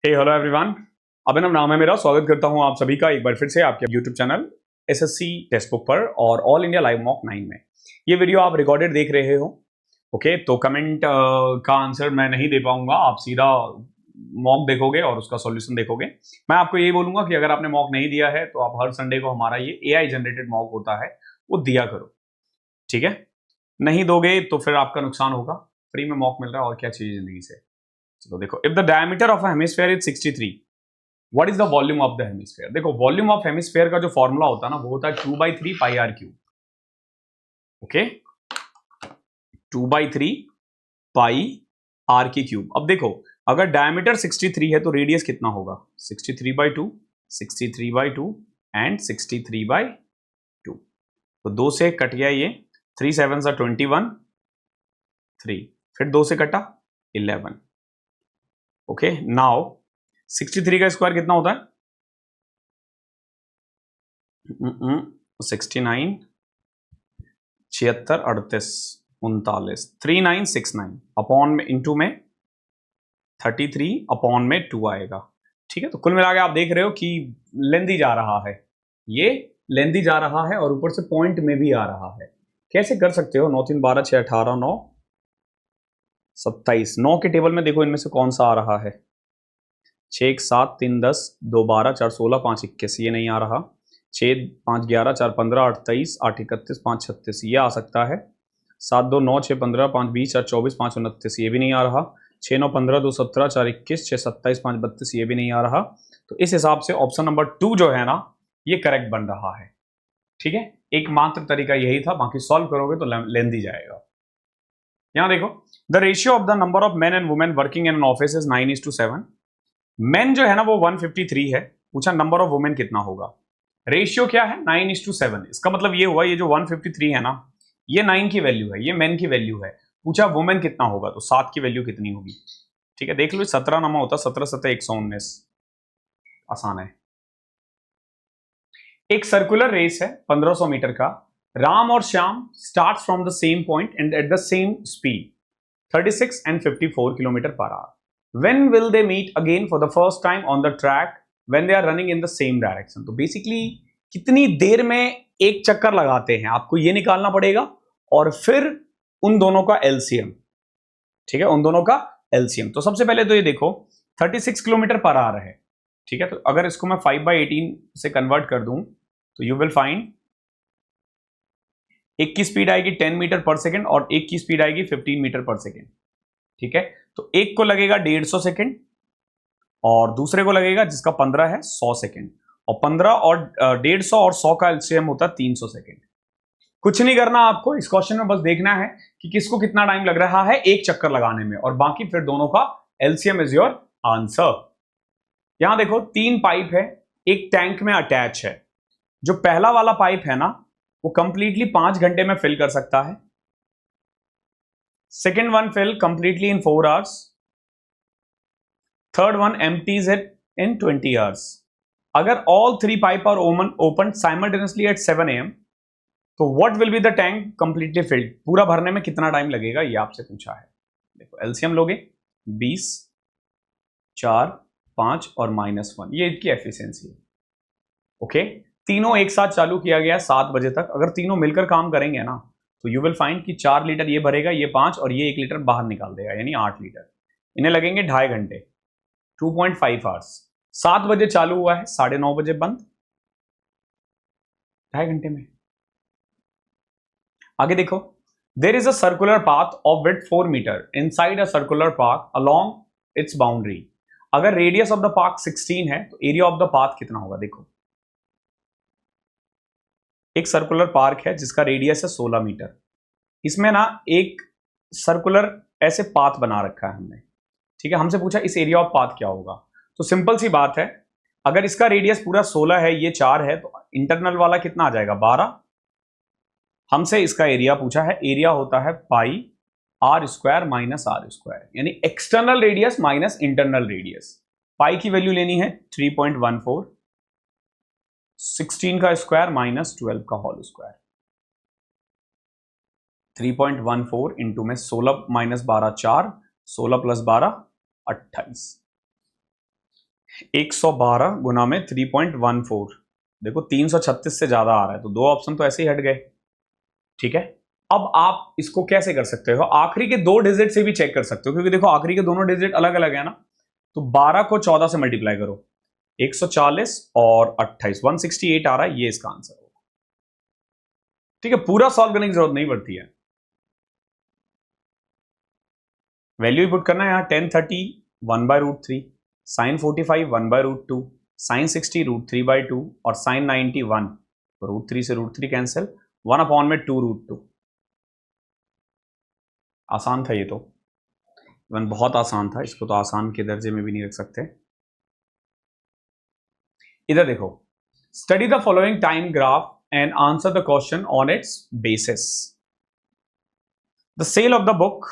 हे hello everyone. अभिनव नाम है मेरा। स्वागत करता हूं आप सभी का एक बार फिर से आपके YouTube channel SSC text book पर और ऑल इंडिया लाइव मॉक 9 में। ये वीडियो आप रिकॉर्डेड देख रहे हो। ओके, तो कमेंट का आंसर मैं नहीं दे पाऊंगा, आप सीधा मॉक देखोगे और उसका सॉल्यूशन देखोगे। मैं आपको यही बोलूंगा कि अगर आपने मॉक नहीं दिया है तो आप हर संडे को हमारा ये AI जनरेटेड मॉक होता है वो दिया करो, ठीक है। नहीं दोगे तो फिर आपका नुकसान होगा। फ्री में मॉक मिल रहा है और क्या चाहिए जिंदगी से। तो देखो, if the diameter of a hemisphere is 63, what is the volume of the hemisphere. देखो, वॉल्यूम ऑफ हेमिस्फीयर का जो फॉर्मूला होता है ना वो होता है 2/3 pi r cube. Okay, 2/3 pi r की क्यूब। अब देखो, अगर डायमीटर 63 है तो रेडियस कितना होगा? 63/2, 63/2 एंड 63/2। तो 2 से कट गया ये, 3 7 21, 3 फिर 2 से कटा 11। ओके, नाउ 63 का स्क्वायर कितना होता है? 69, 76, 38, 39, 3969 अपॉन में इंटू में 33 अपॉन में 2 आएगा। ठीक है, तो कुल मिला के आप देख रहे हो कि लेंदी जा रहा है, ये लेंदी जा रहा है और ऊपर से पॉइंट में भी आ रहा है। कैसे कर सकते हो? 9 3 12 6 18 9 27, 9 के टेबल में देखो इनमें से कौन सा आ रहा है? 6 1 7 3 10 2 12 4 16 5 21, ये नहीं आ रहा। 6 5 11 4 15 8 23 8 31 5 36, ये आ सकता है। 7 2 9 6 15 5 20 4 24 5 29, ये भी नहीं आ रहा। 6 9 15 2 17 4 21 6 27 5 32, ये भी नहीं आ रहा। तो इस हिसाब से ऑप्शन नंबर 2 जो है ना, ये करेक्ट बन रहा है। ठीक है, एकमात्र तरीका यही था, बाकी सॉल्व करोगे तो लेंदी जाएगा। यहां देखो, the ratio of the number of main and women working in an office is 9:7। Main जो है ना वो 153 है, पूछा नंबर ऑफ वुमेन कितना होगा। रेशियो क्या है? 9:7। इसका मतलब ये हुआ, ये जो 153 है ना, ये 9 की वैल्यू है, ये मेन की वैल्यू है। पूछा वुमेन कितना होगा, तो 7 की वैल्यू कितनी होगी। ठीक है, देख लो, 17 नमा होता, 17 7 119, आसान है। एक सर्कुलर रेस है 1500 मीटर का। राम और Shyam start from the same point and at the same speed 36 and 54 kilometre per hour. When will they meet again for the first time on the track when they are running in the same direction? तो basically कितनी देर में एक चक्कर लगाते हैं, आपको ये निकालना पड़ेगा और फिर उन दोनों का एलसीएम। ठीक है, उन दोनों का एलसीएम। तो सबसे पहले तो ये देखो 36 किलोमीटर पर आवर है। ठीक है, तो अगर इसको मैं 5/18 से कन्वर्ट कर दूं तो यू विल फाइंड एक की स्पीड आएगी 10 मीटर पर सेकेंड और एक की स्पीड आएगी 15 मीटर पर सेकेंड। ठीक है, तो एक को लगेगा 150 सेकेंड और दूसरे को लगेगा, जिसका 15 है, 100 सेकेंड। और 15 और 150 और 100 का एलसीएम होता है 300 सेकेंड। कुछ नहीं करना आपको इस क्वेश्चन में, बस देखना है कि किसको कितना टाइम लग रहा है एक चक्कर लगाने में, और बाकी फिर दोनों का एलसीएम इज योर आंसर। यहां देखो 3 पाइप है, एक टैंक में अटैच है। जो पहला वाला पाइप है ना वो कंप्लीटली 5 घंटे में फिल कर सकता है। Second one fill completely in 4 hours. Third one empties it in 20 hours. अगर all 3 pipe are opened simultaneously at 7 AM, तो what will be the tank completely filled? पूरा भरने में कितना टाइम लगेगा, ये आपसे पूछा है। देखो एलसीएम लोगे 20, 4, 5 और -1, ये इसकी एफिशिएंसी है। ओके, तीनों एक साथ चालू किया गया 7 बजे तक। अगर तीनों मिलकर काम करेंगे ना तो यू विल फाइंड कि 4 लीटर ये भरेगा, ये 5 और ये 1 लीटर बाहर निकाल देगा, यानी 8 लीटर। इन्हें लगेंगे 2.5 घंटे, 2.5 आवर्स। 7 बजे चालू हुआ है, 9:30 बजे बंद, 2.5 घंटे में। आगे देखो, there is a circular path of width 4 metre inside a circular path along its boundary. अगर रेडियस ऑफ द पाथ 16 है तो एरिया ऑफ द पाथ कितना होगा। देखो, एक सर्कुलर पार्क है जिसका रेडियस है 16 मीटर। इसमें ना एक सर्कुलर ऐसे पाथ बना रखा है हमने। ठीक है, हमसे पूछा इस एरिया ऑफ पाथ क्या होगा। तो सिंपल सी बात है, अगर इसका रेडियस पूरा 16 है, ये 4 है, तो इंटरनल वाला कितना आ जाएगा, 12। हमसे इसका एरिया पूछा है, एरिया होता है pi r square minus r square, यानी external radius minus internal radius. Pi की वैल्यू लेनी है 3.14, 16 का स्क्वायर माइनस 12 का होल स्क्वायर। 3.14 इंटू में 16 माइनस 12 4, 16 प्लस 12 28। 112 गुना में 3.14, देखो 336 से ज्यादा आ रहा है, तो दो ऑप्शन तो ऐसे ही हट गए। ठीक है, अब आप इसको कैसे कर सकते हो, आखिरी के दो डिजिट से भी चेक कर सकते हो, क्योंकि देखो आखिरी के दोनों डिजिट अलग अलग है ना। तो 12 को 14 से मल्टीप्लाई करो, 140 और 28, 168 आ रहा है, ये इसका आंसर होगा। ठीक है, पूरा सॉल्व करने की जरूरत नहीं पड़ती है, वैल्यू ही पुट करना है। यहां 1030 1/√3, साइन 45 1/√2, साइन 60 √3/2 और साइन 90 1, √3 से √3 कैंसिल, 1/2 आसान था ये तो, इवन बहुत आसान था, इसको तो आसान के दर्जे में भी नहीं रख सकते। इधर देखो, study the following time graph and answer the question on its basis. The sale of the book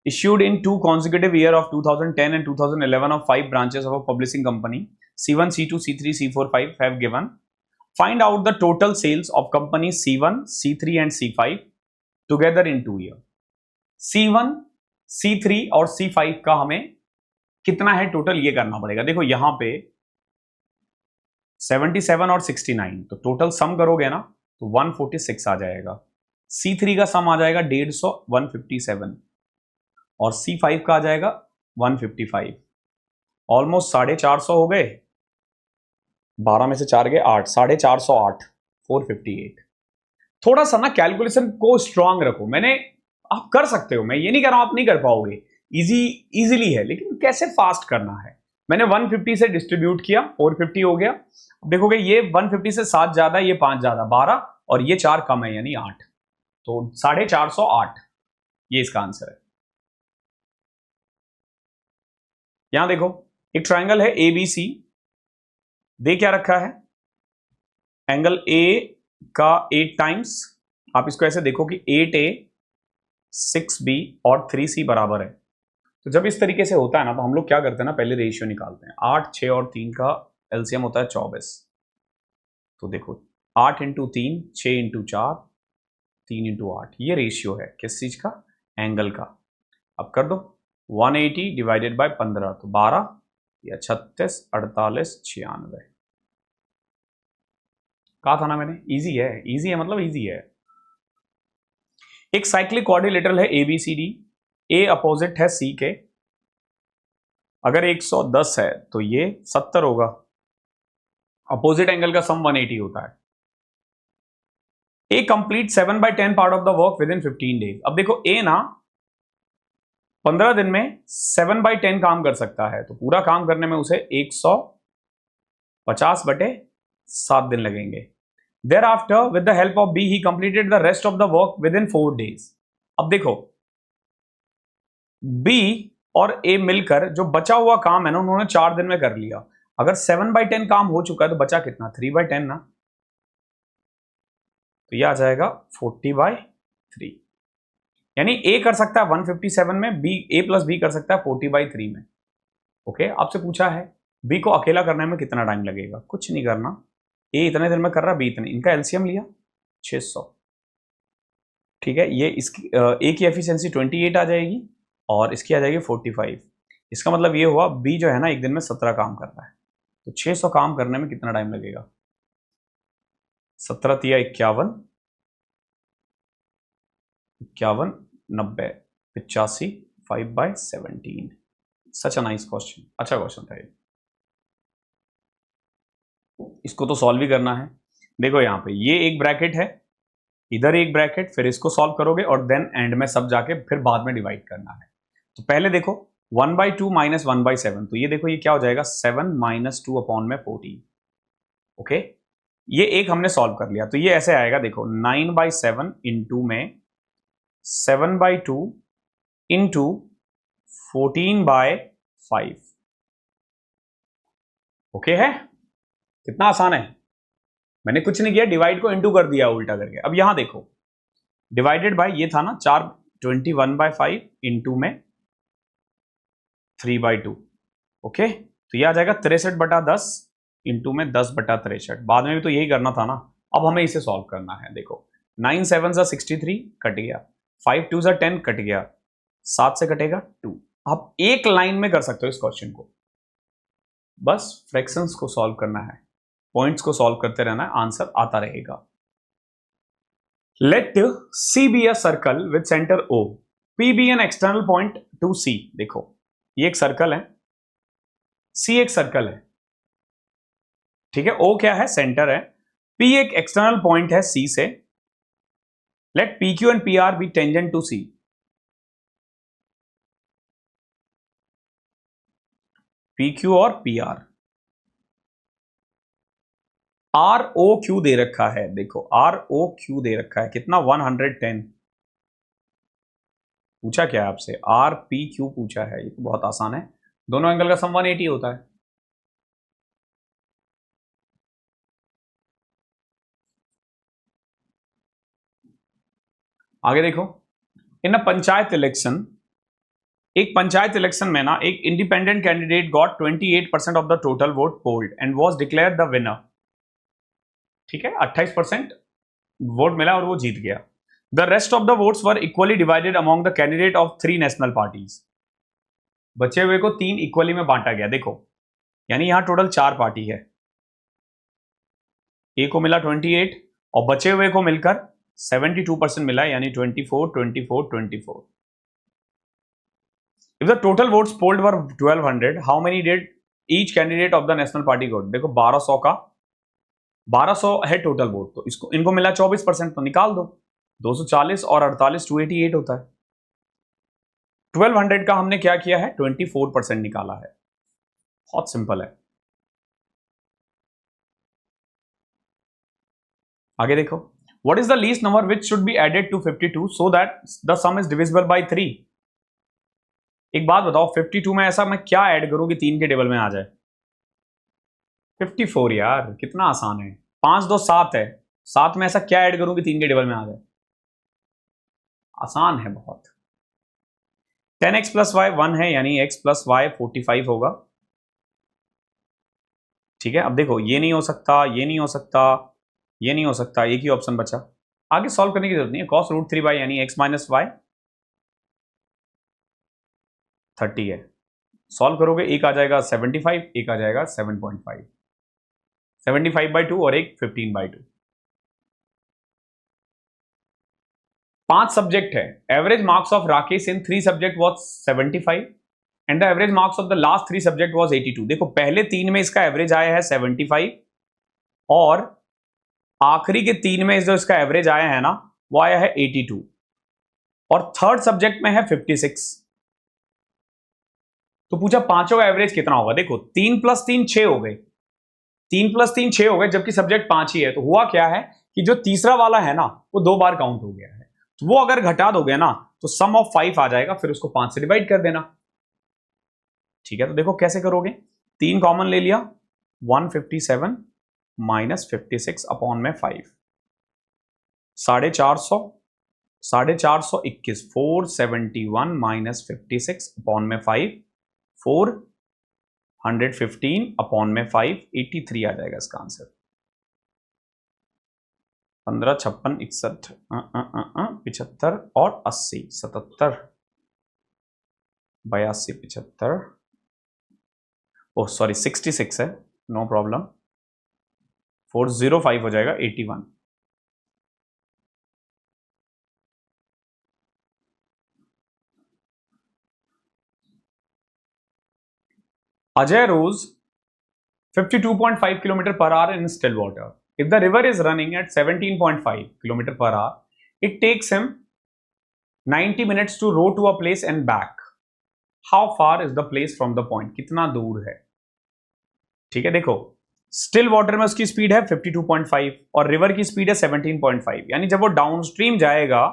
issued in two consecutive year of 2010 and 2011 of 5 branches of a publishing company, C1, C2, C3, C4, 5 have given. Find out the total sales of companies C1, C3 and C5 together in 2 year. C1, C3 और C5 का हमें कितना है total, ये करना पड़ेगा। देखो यहां पे 77 और 69, तो टोटल सम करोगे ना तो 146 आ जाएगा। C3 का सम आ जाएगा 150, 157 और C5 का आ जाएगा 155, ऑलमोस्ट 450 हो गए। 12 में से 4 गए 8, 450, 458। थोड़ा सा ना कैलकुलेशन को स्ट्रांग रखो, आप कर सकते हो, मैं ये नहीं कर रहा हूं आप नहीं कर पाओगे, इजीली है, लेकिन कैसे फास्ट करना है। मैंने 150 से डिस्ट्रीब्यूट किया, 450 हो गया। अब देखोगे ये 150 से 7 ज्यादा, ये 5 ज्यादा 12 और ये 4 कम है यानी 8, तो 450, ये इसका आंसर है। यहां देखो एक ट्रायंगल है ABC, दे क्या रखा है, एंगल A का 8 टाइम्स, आप इसको ऐसे देखो कि 8A 6B और 3C बराबर है। तो जब इस तरीके से होता है ना, तो हम लोग क्या करते हैं ना, पहले रेशियो निकालते हैं। 8, 6 और 3 का एलसीएम होता है 24। तो देखो 8 इंटू 3, 6 इंटू 4, 3 इंटू 8, ये रेशियो है किस चीज का, एंगल का। अब कर दो 180 डिवाइडेड बाय 15, तो 12 या 36, 48, 96। कहा था ना मैंने, इजी है मतलब इजी है। एक साइक्लिक क्वाड्रिलेटरल है ABCD, ए अपोजिट है C के, अगर 110 है तो ये 70 होगा, अपोजिट एंगल का सम 180 होता है। A complete 7/10 part of the work within 15 days. अब देखो ए ना 15 दिन में 7/10 काम कर सकता है, तो पूरा काम करने में उसे 150/7 दिन लगेंगे। Thereafter, with the help of B, he completed the rest of the work within 4 days. अब देखो B और A मिलकर जो बचा हुआ काम है ना, उन्होंने 4 दिन में कर लिया। अगर 7/10 काम हो चुका है तो बचा कितना, 3/10 ना, तो ये आ जाएगा 40/3। यानी A कर सकता है 157 में, A प्लस B कर सकता है 40/3 में। ओके, आपसे पूछा है B को अकेला करने में कितना टाइम लगेगा, कुछ नहीं करना, A इतने दिन में कर रहा, B इतने, इनका एलसीएम लिया 600। ठीक है, ये इसकी A की एफिशिएंसी 28 आ जाएगी और इसकी आ जाएगी 45। इसका मतलब ये हुआ B जो है ना एक दिन में 17 काम कर रहा है, तो 600 काम करने में कितना टाइम लगेगा, 17 तिया 51, 91, 90, 85, 5/17। सच अ नाइस क्वेश्चन, अच्छा क्वेश्चन था ये, इसको तो सॉल्व ही करना है। देखो यहाँ पे ये एक ब्रैकेट है, इधर एक ब्रैकेट, फिर इसको सॉल्व करोगे और देन एंड में सब जाके फिर बाद में डिवाइड करना है। तो पहले देखो 1/2 माइनस 1/7, तो ये देखो ये क्या हो जाएगा 7 - 2 अपॉन में 14। ओके, ये एक हमने सॉल्व कर लिया, तो ये ऐसे आएगा, देखो 9/7 इंटू में 7/2 इंटू 14/5। ओके है, कितना आसान है, मैंने कुछ नहीं किया, डिवाइड को इंटू कर दिया उल्टा करके। अब यहां देखो डिवाइडेड बाय ये था ना 4, 21/5 इंटू में 3/2। ओके, तो ये आ जाएगा 63/10 इंटू में 10/63। बाद में भी तो यही करना था ना, अब हमें इसे सॉल्व करना है। देखो 9 7 63 कट गया, 5 2 10 कट गया, 7 से कटेगा 2। आप एक लाइन में कर सकते हो इस क्वेश्चन को, बस फ्रैक्शंस को सॉल्व करना है, पॉइंट्स को सॉल्व करते रहना है, आंसर आता रहेगा। Let C be a circle with centre O, P be an external point to C। देखो ये एक सर्कल है, C एक सर्कल है, ठीक है, O क्या है, सेंटर है, P एक एक्सटर्नल पॉइंट है C से। Let PQ and PR be tangent to C। PQ और PR, ROQ दे रखा है, देखो ROQ दे रखा है कितना, 110। पूछा क्या है आपसे, RPQ पूछा है, ये तो बहुत आसान है, दोनों एंगल का सम 180 होता है। आगे देखो, इन अ पंचायत इलेक्शन, एक पंचायत इलेक्शन में ना एक independent candidate got 28% of the total vote polled and was declared the winner. ठीक है, 28% वोट मिला और वो जीत गया। The rest of the votes were equally divided among the candidate of 3 national parties. बचे हुए को 3 इक्वली में बांटा गया, देखो यानी यहां टोटल 4 पार्टी है, ए को मिला 28 और बचे हुए को मिलकर 72% मिला, यानी 24 24 24। If the total votes polled were 1200, how many did each candidate of the national party got? देखो 1200 का 1200 है टोटल वोट, तो इसको इनको मिला 24%, तो निकाल दो, 240 और 48 288 होता है। 1200 का हमने क्या किया है, 24% निकाला है, बहुत सिंपल है। आगे देखो, what is the least number which should be added to 52 so that the sum is divisible by 3। एक बात बताओ, 52 में ऐसा मैं क्या ऐड करूं कि 3 के टेबल में आ जाए? 54 यार, कितना आसान है, 5 2 7 है, 7 में ऐसा क्या ऐड करूं कि 3 के टेबल में आ जाए? आसान है बहुत। 10x प्लस वाई 1 है, यानी x प्लस वाई 45 होगा। ठीक है, अब देखो ये नहीं हो सकता, ये नहीं हो सकता, ये नहीं हो सकता, एक ही ऑप्शन बचा, आगे सॉल्व करने की जरूरत नहीं है। cos रूट 3 बाई यानी x माइनस वाई 30 है, सॉल्व करोगे एक आ जाएगा 75, एक आ जाएगा 7.5, 75/2 और एक 15/2। 5 सब्जेक्ट है, average marks of Rakesh in 3 subject was 75 and the average marks of the last 3 subject was 82। देखो पहले 3 में इसका एवरेज आया है 75 और आखिरी के 3 में जो इसका एवरेज आया है ना वो आया है 82 और थर्ड सब्जेक्ट में है 56। तो पूछा पांचों का एवरेज कितना होगा, देखो 3 + 3 6 हो गए, 3 + 3 6 हो गए, जबकि सब्जेक्ट 5 ही है। तो हुआ क्या है कि जो तीसरा वाला है ना वो 2 बार काउंट हो गया है, तो वो अगर घटा दोगे ना तो सम ऑफ 5 आ जाएगा, फिर उसको 5 से डिवाइड कर देना। ठीक है, तो देखो कैसे करोगे, 3 कॉमन ले लिया, 157 माइनस 56 अपॉन में 5, 450, 421, 471 माइनस 56 अपॉन में 5, 415 अपॉन में 5, 83 आ जाएगा इसका आंसर। 15 56 61 75 और 80 77 82 75, ओह सॉरी 66 है, नो प्रॉब्लम, 405 हो जाएगा 81। Ajay rose 52.5 km per hour in still water. If the river is running at 17.5 km per hour, it takes him 90 minutes to row to a place and back. How far is the place from the point? कितना दूर है? ठीक है, देखो still water में उसकी speed है 52.5 और रिवर की स्पीड है 17.5, यानी जब वो डाउनस्ट्रीम जाएगा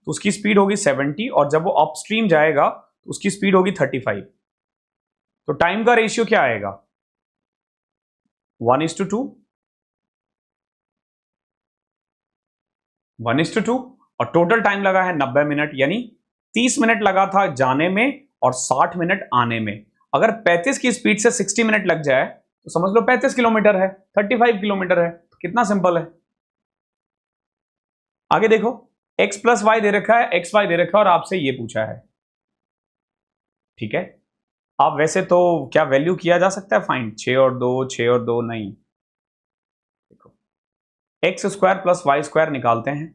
तो उसकी स्पीड होगी 70 और जब वो अपस्ट्रीम जाएगा तो उसकी स्पीड होगी 35। तो टाइम का रेशियो क्या आएगा, 1:2, 1:2 और टोटल टाइम लगा है 90 मिनट, यानी 30 मिनट लगा था जाने में और 60 मिनट आने में। अगर 35 की स्पीड से 60 मिनट लग जाए तो समझ लो 35 किलोमीटर है, 35 किलोमीटर है, तो कितना सिंपल है। आगे देखो, x प्लस वाई दे रखा है, एक्स वाई दे रखा है और आपसे ये पूछा है। ठीक है, आप वैसे तो क्या वैल्यू किया जा सकता है फाइंड, 6 और 2, 6 और 2 नहीं, देखो x square plus y square निकालते हैं,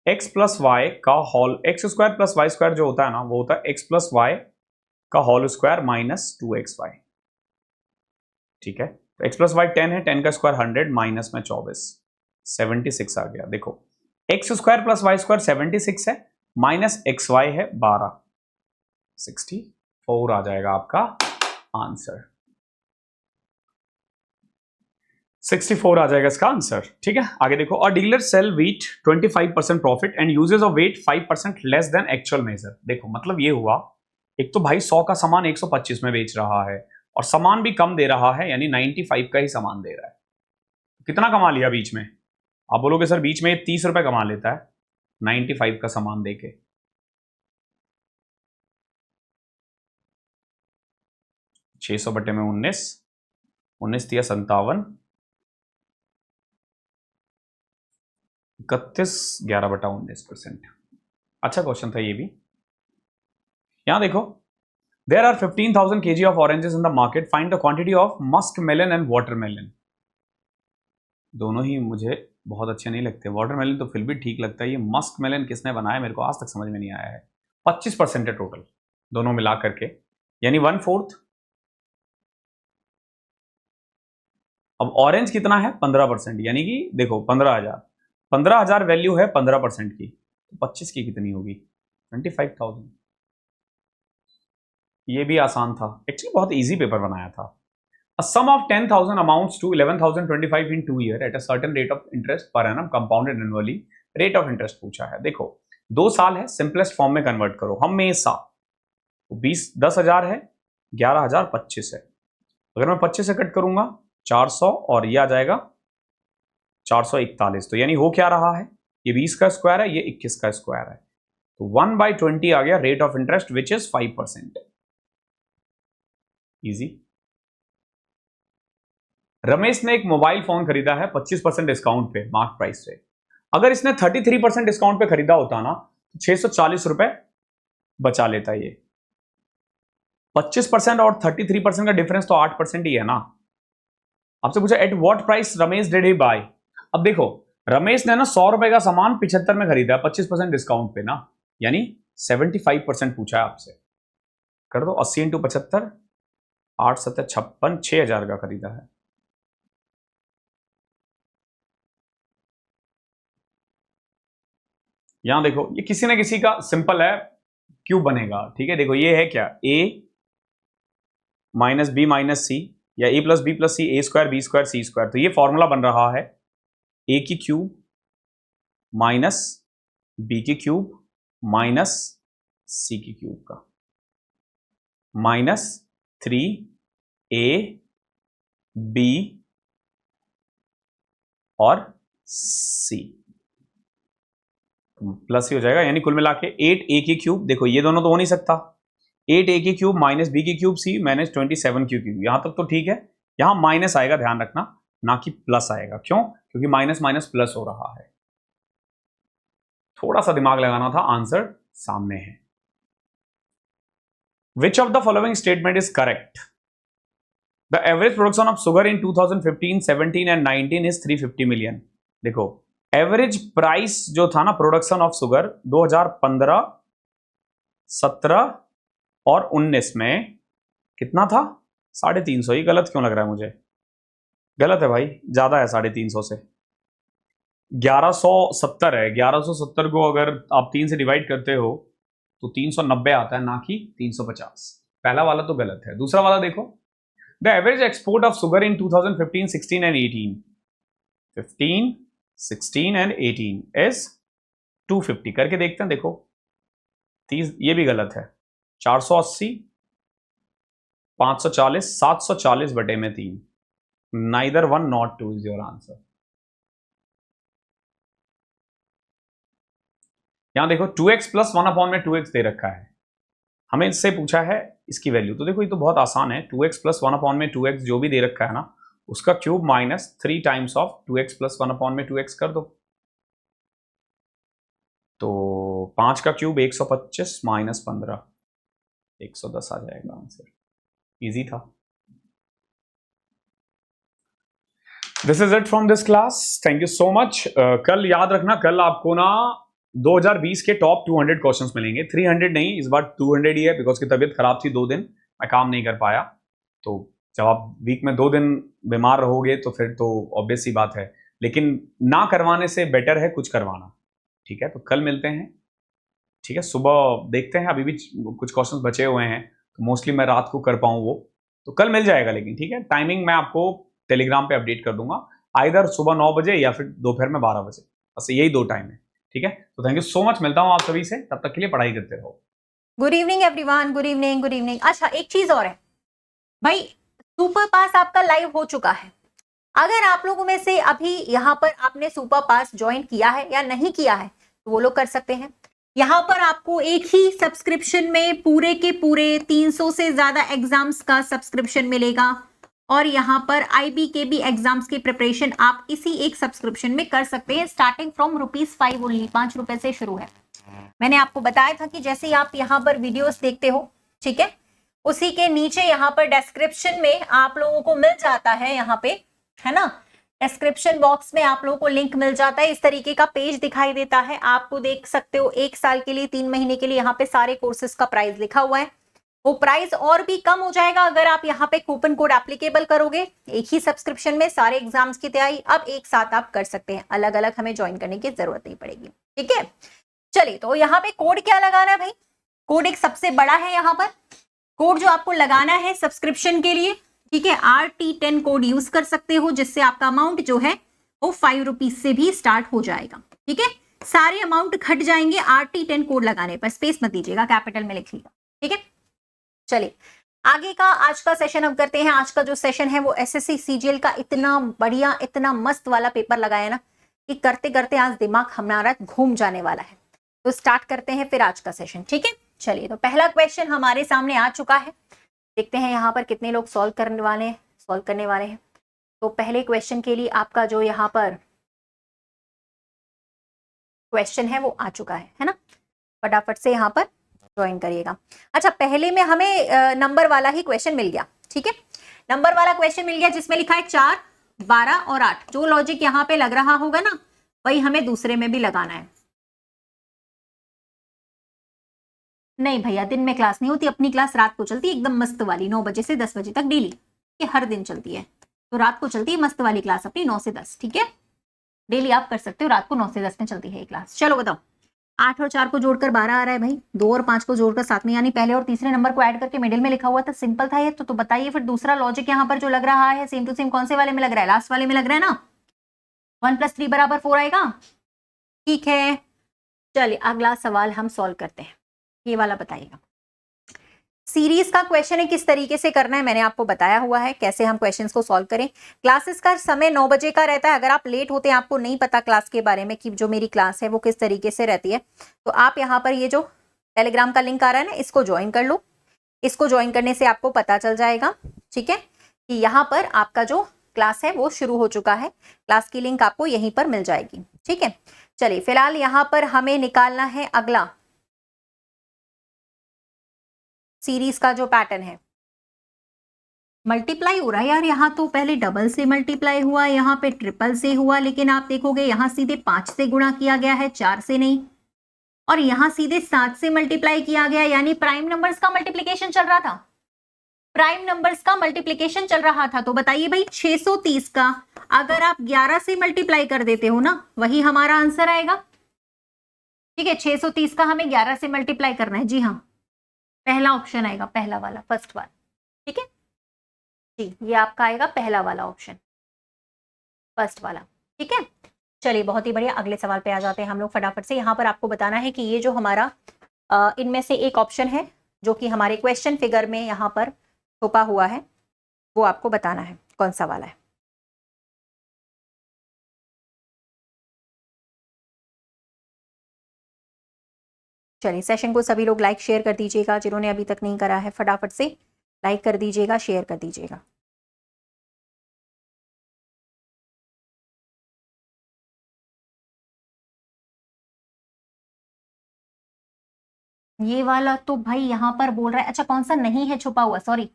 एक्स प्लस वाई का whole, x square plus y square जो होता है ना वो होता है एक्स प्लस वाई का होल स्क्वायर माइनस 2xy, ठीक है। तो एक्स प्लस वाई 10 है, 10 का स्क्वायर 100 माइनस में 24, 76 आ गया। देखो x square plus y square 76 है, माइनस एक्स वाई है 12, 64 आ जाएगा आपका आंसर, 64 आ जाएगा इसका आंसर, ठीक है। आगे देखो, a dealer sell wheat 25% profit and uses of weight 5% less than actual measure. देखो मतलब ये हुआ, एक तो भाई 100 का सामान 125 में बेच रहा है और सामान भी कम दे रहा है, यानी 95 का ही सामान दे रहा है। कितना कमा लिया बीच में, आप बोलोगे सर बीच में 30 रुपए कमा लेता है 95 का सामान देके। 600 बटे में 19, 19 तिया 57, 31, 11 बटा 19%। अच्छा क्वेश्चन था ये भी। यहां देखो, there are 15,000 kg of oranges in the market, find the quantity of musk melon and watermelon. दोनों ही मुझे बहुत अच्छे नहीं लगते, वाटरमेलन तो फिर भी ठीक लगता है, ये मस्क मेलन किसने बनाया मेरे को आज तक समझ में नहीं आया है। 25% है टोटल दोनों मिला करके, यानी 1/4। अब ऑरेंज कितना है 15%, यानी कि देखो 15,000, 15,000 वैल्यू है 15% की, तो 25 की कितनी होगी 25,000। ये भी आसान था एक्चुअली, बहुत इजी पेपर बनाया था। A sum of 10,000 amounts to 11,025 in 2 years at a certain rate of interest per annum compounded annually, rate of interest पूछा है। देखो 2 साल है, सिंपलेस्ट फॉर्म में कन्वर्ट करो हमेशा, 10,000 है, 11,000 25 है, अगर मैं 25 से कट करूंगा 400 और ये आ जाएगा 441, तो यानी हो क्या रहा है, ये 20 का स्क्वायर है, ये 21 का स्क्वायर है, तो 1/20 आ गया rate of interest which is 5%। Easy. Ramesh ने एक मोबाइल फोन खरीदा है 25% डिस्काउंट पे, मार्क प्राइस से। अगर इसने 33% डिस्काउंट पे खरीदा होता ना तो 640 रुपए बचा लेता ये। 25% और 33% का डिफरेंस तो 8% ही है ना। आपसे पूछा at what price Ramesh did he buy. अब देखो रमेश ने ना 100 रुपए का सामान 75 में खरीदा है 25% डिस्काउंट पे ना, यानी 75% पूछा है आपसे। कर दो 80 इंटू 75, 8 7 56, 6,000 का खरीदा है। यहां देखो ये किसी ना किसी का सिंपल है, क्यूब बनेगा, ठीक है। देखो ये है क्या, a minus b minus c, या a plus b plus c, a square b square c square, तो ये फॉर्मूला बन रहा है a की क्यूब माइनस बी की क्यूब माइनस सी की क्यूब का, माइनस 3a b और c प्लस ही हो जाएगा, यानी कुल मिला के 8a की क्यूब। देखो ये दोनों तो हो नहीं सकता, 8a की क्यूब माइनस बी की क्यूब सी माइनस 27 की क्यूब, यहां तक तो ठीक है। यहां माइनस आएगा, ध्यान रखना, ना कि प्लस आएगा। क्यों, क्योंकि माइनस माइनस प्लस हो रहा है। थोड़ा सा दिमाग लगाना था, आंसर सामने है। Which of the following statement is correct, the average production of sugar in 2015, 17 and 19 is 350 million. देखो एवरेज प्राइस जो था ना प्रोडक्शन ऑफ शुगर 2015, 17 और 19 में कितना था, 350। ये गलत क्यों लग रहा है मुझे, गलत है भाई, ज्यादा है 350 से, 1170 है। 1170 को अगर आप 3 से डिवाइड करते हो तो 390 आता है, ना कि 350। पहला वाला तो गलत है। दूसरा वाला देखो, the average export of sugar in 2015, 16 and 18, 15, 16 and 18 is 250। करके देखते हैं, देखो 30, ये भी गलत है, 480, 540, 740 बटे में 3, neither 1 not 2 is your answer. यहां देखो 2x प्लस 1 में 2x दे रखा है, हमें इससे पूछा है इसकी वैल्यू, तो देखो ये तो बहुत आसान है, 2x प्लस 1 में 2x जो भी दे रखा है ना उसका cube minus 3 times of 2x plus 1 में 2x कर दो, तो 5 का क्यूब 125 माइनस 15, 110 आ जाएगा आंसर, इजी था। This is it from this class, thank you so much. कल याद रखना, कल आपको ना 2020 के टॉप 200 क्वेश्चंस मिलेंगे, 300 नहीं, इस बार 200 ही है, बिकॉज की तबीयत खराब थी 2 दिन, मैं काम नहीं कर पाया। तो जब आप वीक में 2 दिन बीमार रहोगे तो फिर तो ऑब्वियस सी बात है, लेकिन ना करवाने से बेटर है कुछ करवाना, ठीक है। तो कल मिलते हैं, ठीक है। सुबह देखते हैं, अभी भी कुछ क्वेश्चंस बचे हुए हैं, तो मोस्टली मैं रात को कर पाऊँ वो, तो कल मिल जाएगा, लेकिन ठीक है, टाइमिंग मैं आपको टेलीग्राम पे अपडेट कर दूंगा, आइदर सुबह 9 बजे या फिर दोपहर में 12 बजे, बस यही 2 टाइम है, ठीक है। तो थैंक यू सो मच, मिलता हूँ आप सभी से, तब तक के लिए पढ़ाई करते रहो। Good evening everyone, good evening, good evening. अच्छा, एक चीज और है भाई, सुपर पास आपका लाइव हो चुका है। अगर आप लोगों में से अभी यहाँ पर आपने सुपर पास ज्वाइन किया है या नहीं किया है तो वो लोग कर सकते हैं। यहाँ पर आपको एक ही सब्सक्रिप्शन में पूरे के पूरे 300 से ज्यादा एग्जाम्स का सब्सक्रिप्शन मिलेगा, और यहाँ पर IBKB एग्जाम्स की प्रिपरेशन आप इसी एक सब्सक्रिप्शन में कर सकते हैं, स्टार्टिंग फ्रॉम ₹5 ओनली, 5 रुपए से शुरू है। मैंने आपको बताया था कि जैसे ही आप यहाँ पर वीडियोस देखते हो, ठीक है, उसी के नीचे यहाँ पर डिस्क्रिप्शन में आप लोगों को मिल जाता है, यहाँ पे है ना, डिस्क्रिप्शन बॉक्स में आप लोगों को लिंक मिल जाता है, इस तरीके का पेज दिखाई देता है, आपको देख सकते हो 1 साल के लिए, 3 महीने के लिए यहाँ पे सारे कोर्सेज का प्राइस लिखा हुआ है। वो प्राइस और भी कम हो जाएगा अगर आप यहाँ पे कूपन कोड एप्लीकेबल करोगे। एक ही सब्सक्रिप्शन में सारे एग्जाम्स की तैयारी अब एक साथ आप कर सकते हैं, अलग अलग हमें ज्वाइन करने की जरूरत नहीं पड़ेगी, ठीक है। चलिए, तो यहाँ पे कोड क्या लगाना है भाई, कोड एक सबसे बड़ा है, यहाँ पर कोड जो आपको लगाना है सब्सक्रिप्शन के लिए, ठीक है, RT10 कोड यूज कर सकते हो, जिससे आपका अमाउंट जो है वो ₹5 से भी स्टार्ट हो जाएगा, ठीक है। सारे अमाउंट घट जाएंगे RT10 कोड लगाने पर, स्पेस मत दीजिएगा, कैपिटल में लिखिएगा, ठीक है। चलिए, आगे का आज का सेशन हम करते हैं। आज का जो सेशन है वो SSC CGL का इतना बढ़िया, इतना मस्त वाला पेपर लगाया ना कि करते करते आज दिमाग हमारा घूम जाने वाला है। तो स्टार्ट करते हैं फिर आज का सेशन, ठीक है। चलिए, तो पहला क्वेश्चन हमारे सामने आ चुका है, देखते हैं यहाँ पर कितने लोग सॉल्व करने वाले हैं। तो पहले क्वेश्चन के लिए आपका जो यहाँ पर क्वेश्चन है वो आ चुका है ना, फटाफट से यहाँ पर ज्वाइन करिएगा। अच्छा, पहले में हमें नंबर वाला ही क्वेश्चन मिल गया, ठीक है, नंबर वाला क्वेश्चन मिल गया जिसमें लिखा है 4, 12 और 8। जो लॉजिक यहाँ पे लग रहा होगा ना, वही हमें दूसरे में भी लगाना है। नहीं भैया, दिन में क्लास नहीं होती, अपनी क्लास रात को चलती है, एकदम मस्त वाली, 9 बजे से 10 बजे तक डेली, ये हर दिन चलती है। तो रात को चलती है मस्त वाली क्लास अपनी 9 से 10, ठीक है, डेली आप कर सकते हो, रात को 9 से 10 में चलती है ये क्लास। चलो बताओ, 8 और 4 को जोड़कर 12 आ रहा है भाई, 2 और 5 को जोड़कर 7 में, यानी पहले और तीसरे नंबर को ऐड करके मिडिल में लिखा हुआ था, सिंपल था ये। तो बताइए फिर दूसरा लॉजिक यहाँ पर जो लग रहा है सेम टू सेम कौन से वाले में लग रहा है, लास्ट वाले में लग रहा है ना, 1 + 3 = 4 आएगा, ठीक है। चलिए, अगला सवाल हम सॉल्व करते हैं, ये वाला बताइएगा। सीरीज का क्वेश्चन है, किस तरीके से करना है मैंने आपको बताया हुआ है, कैसे हम क्वेश्चंस को सॉल्व करें। क्लासेस का समय 9 बजे का रहता है, अगर आप लेट होते हैं, आपको नहीं पता क्लास के बारे में कि जो मेरी क्लास है वो किस तरीके से रहती है, तो आप यहाँ पर ये जो टेलीग्राम का लिंक आ रहा है ना, इसको ज्वाइन कर लो। इसको ज्वाइन करने से आपको पता चल जाएगा, ठीक है, कि यहाँ पर आपका जो क्लास है वो शुरू हो चुका है। क्लास की लिंक आपको यहीं पर मिल जाएगी, ठीक है। चलिए, फिलहाल यहाँ पर हमें निकालना है अगला सीरीज का जो पैटर्न है। मल्टीप्लाई हो रहा है यार, यहाँ तो पहले डबल से मल्टीप्लाई हुआ, यहाँ पे ट्रिपल से हुआ, लेकिन आप देखोगे यहाँ सीधे 5 से गुणा किया गया है, 4 से नहीं, और यहाँ सीधे 7 से मल्टीप्लाई किया गया, यानी प्राइम नंबर्स का मल्टीप्लीकेशन चल रहा था, प्राइम नंबर्स का मल्टीप्लीकेशन चल रहा था। तो बताइए भाई, 630 का अगर आप 11 से मल्टीप्लाई कर देते हो ना, वही हमारा आंसर आएगा, ठीक है। 630 का हमें 11 से मल्टीप्लाई करना है, जी हाँ, पहला ऑप्शन आएगा, पहला वाला, फर्स्ट वाला, ठीक है जी, ये आपका आएगा पहला वाला ऑप्शन, फर्स्ट वाला, ठीक है। चलिए, बहुत ही बढ़िया, अगले सवाल पे आ जाते हैं हम लोग फटाफट से। यहाँ पर आपको बताना है कि ये जो हमारा इनमें से एक ऑप्शन है जो कि हमारे क्वेश्चन फिगर में यहाँ पर छुपा हुआ है, वो आपको बताना है कौन सा वाला है। चलिए, सेशन को सभी लोग लाइक शेयर कर दीजिएगा, जिन्होंने अभी तक नहीं करा है फटाफट से लाइक कर दीजिएगा, शेयर कर दीजिएगा। ये वाला तो भाई यहाँ पर बोल रहा है, अच्छा कौन सा नहीं है छुपा हुआ, सॉरी,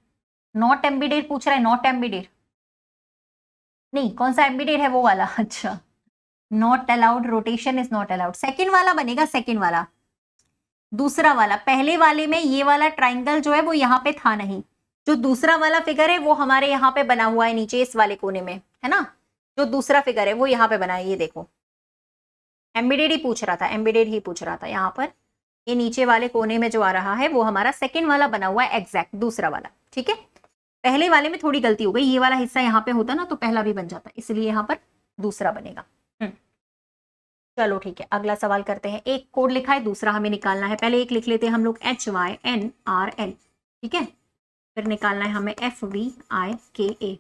नॉट एम्बेडेड पूछ रहा है, नॉट एम्बेडेड नहीं, कौन सा एम्बेडेड है वो वाला, अच्छा not allowed, rotation is not allowed, second वाला बनेगा, सेकंड वाला, दूसरा वाला। पहले वाले में ये वाला ट्राइंगल जो है वो यहाँ पे था नहीं, जो दूसरा वाला फिगर है वो हमारे यहाँ पे बना हुआ है नीचे इस वाले कोने में, है ना, जो दूसरा फिगर है वो यहाँ पे बना है, ये देखो एम्बेडेड ही पूछ रहा था, एम्बेडेड ही पूछ रहा था यहाँ पर, ये नीचे वाले कोने में जो आ रहा है वो हमारा सेकंड वाला बना हुआ है, एग्जैक्ट दूसरा वाला, ठीक है। पहले वाले में थोड़ी गलती हो गई, ये वाला हिस्सा यहाँ पे होता ना तो पहला भी बन जाता, इसलिए यहाँ पर दूसरा बनेगा। चलो ठीक है, अगला सवाल करते हैं। एक कोड लिखा है, दूसरा हमें निकालना है, पहले एक लिख लेते हैं हम लोग, HYNRL, ठीक है, फिर निकालना है हमें FVIKA।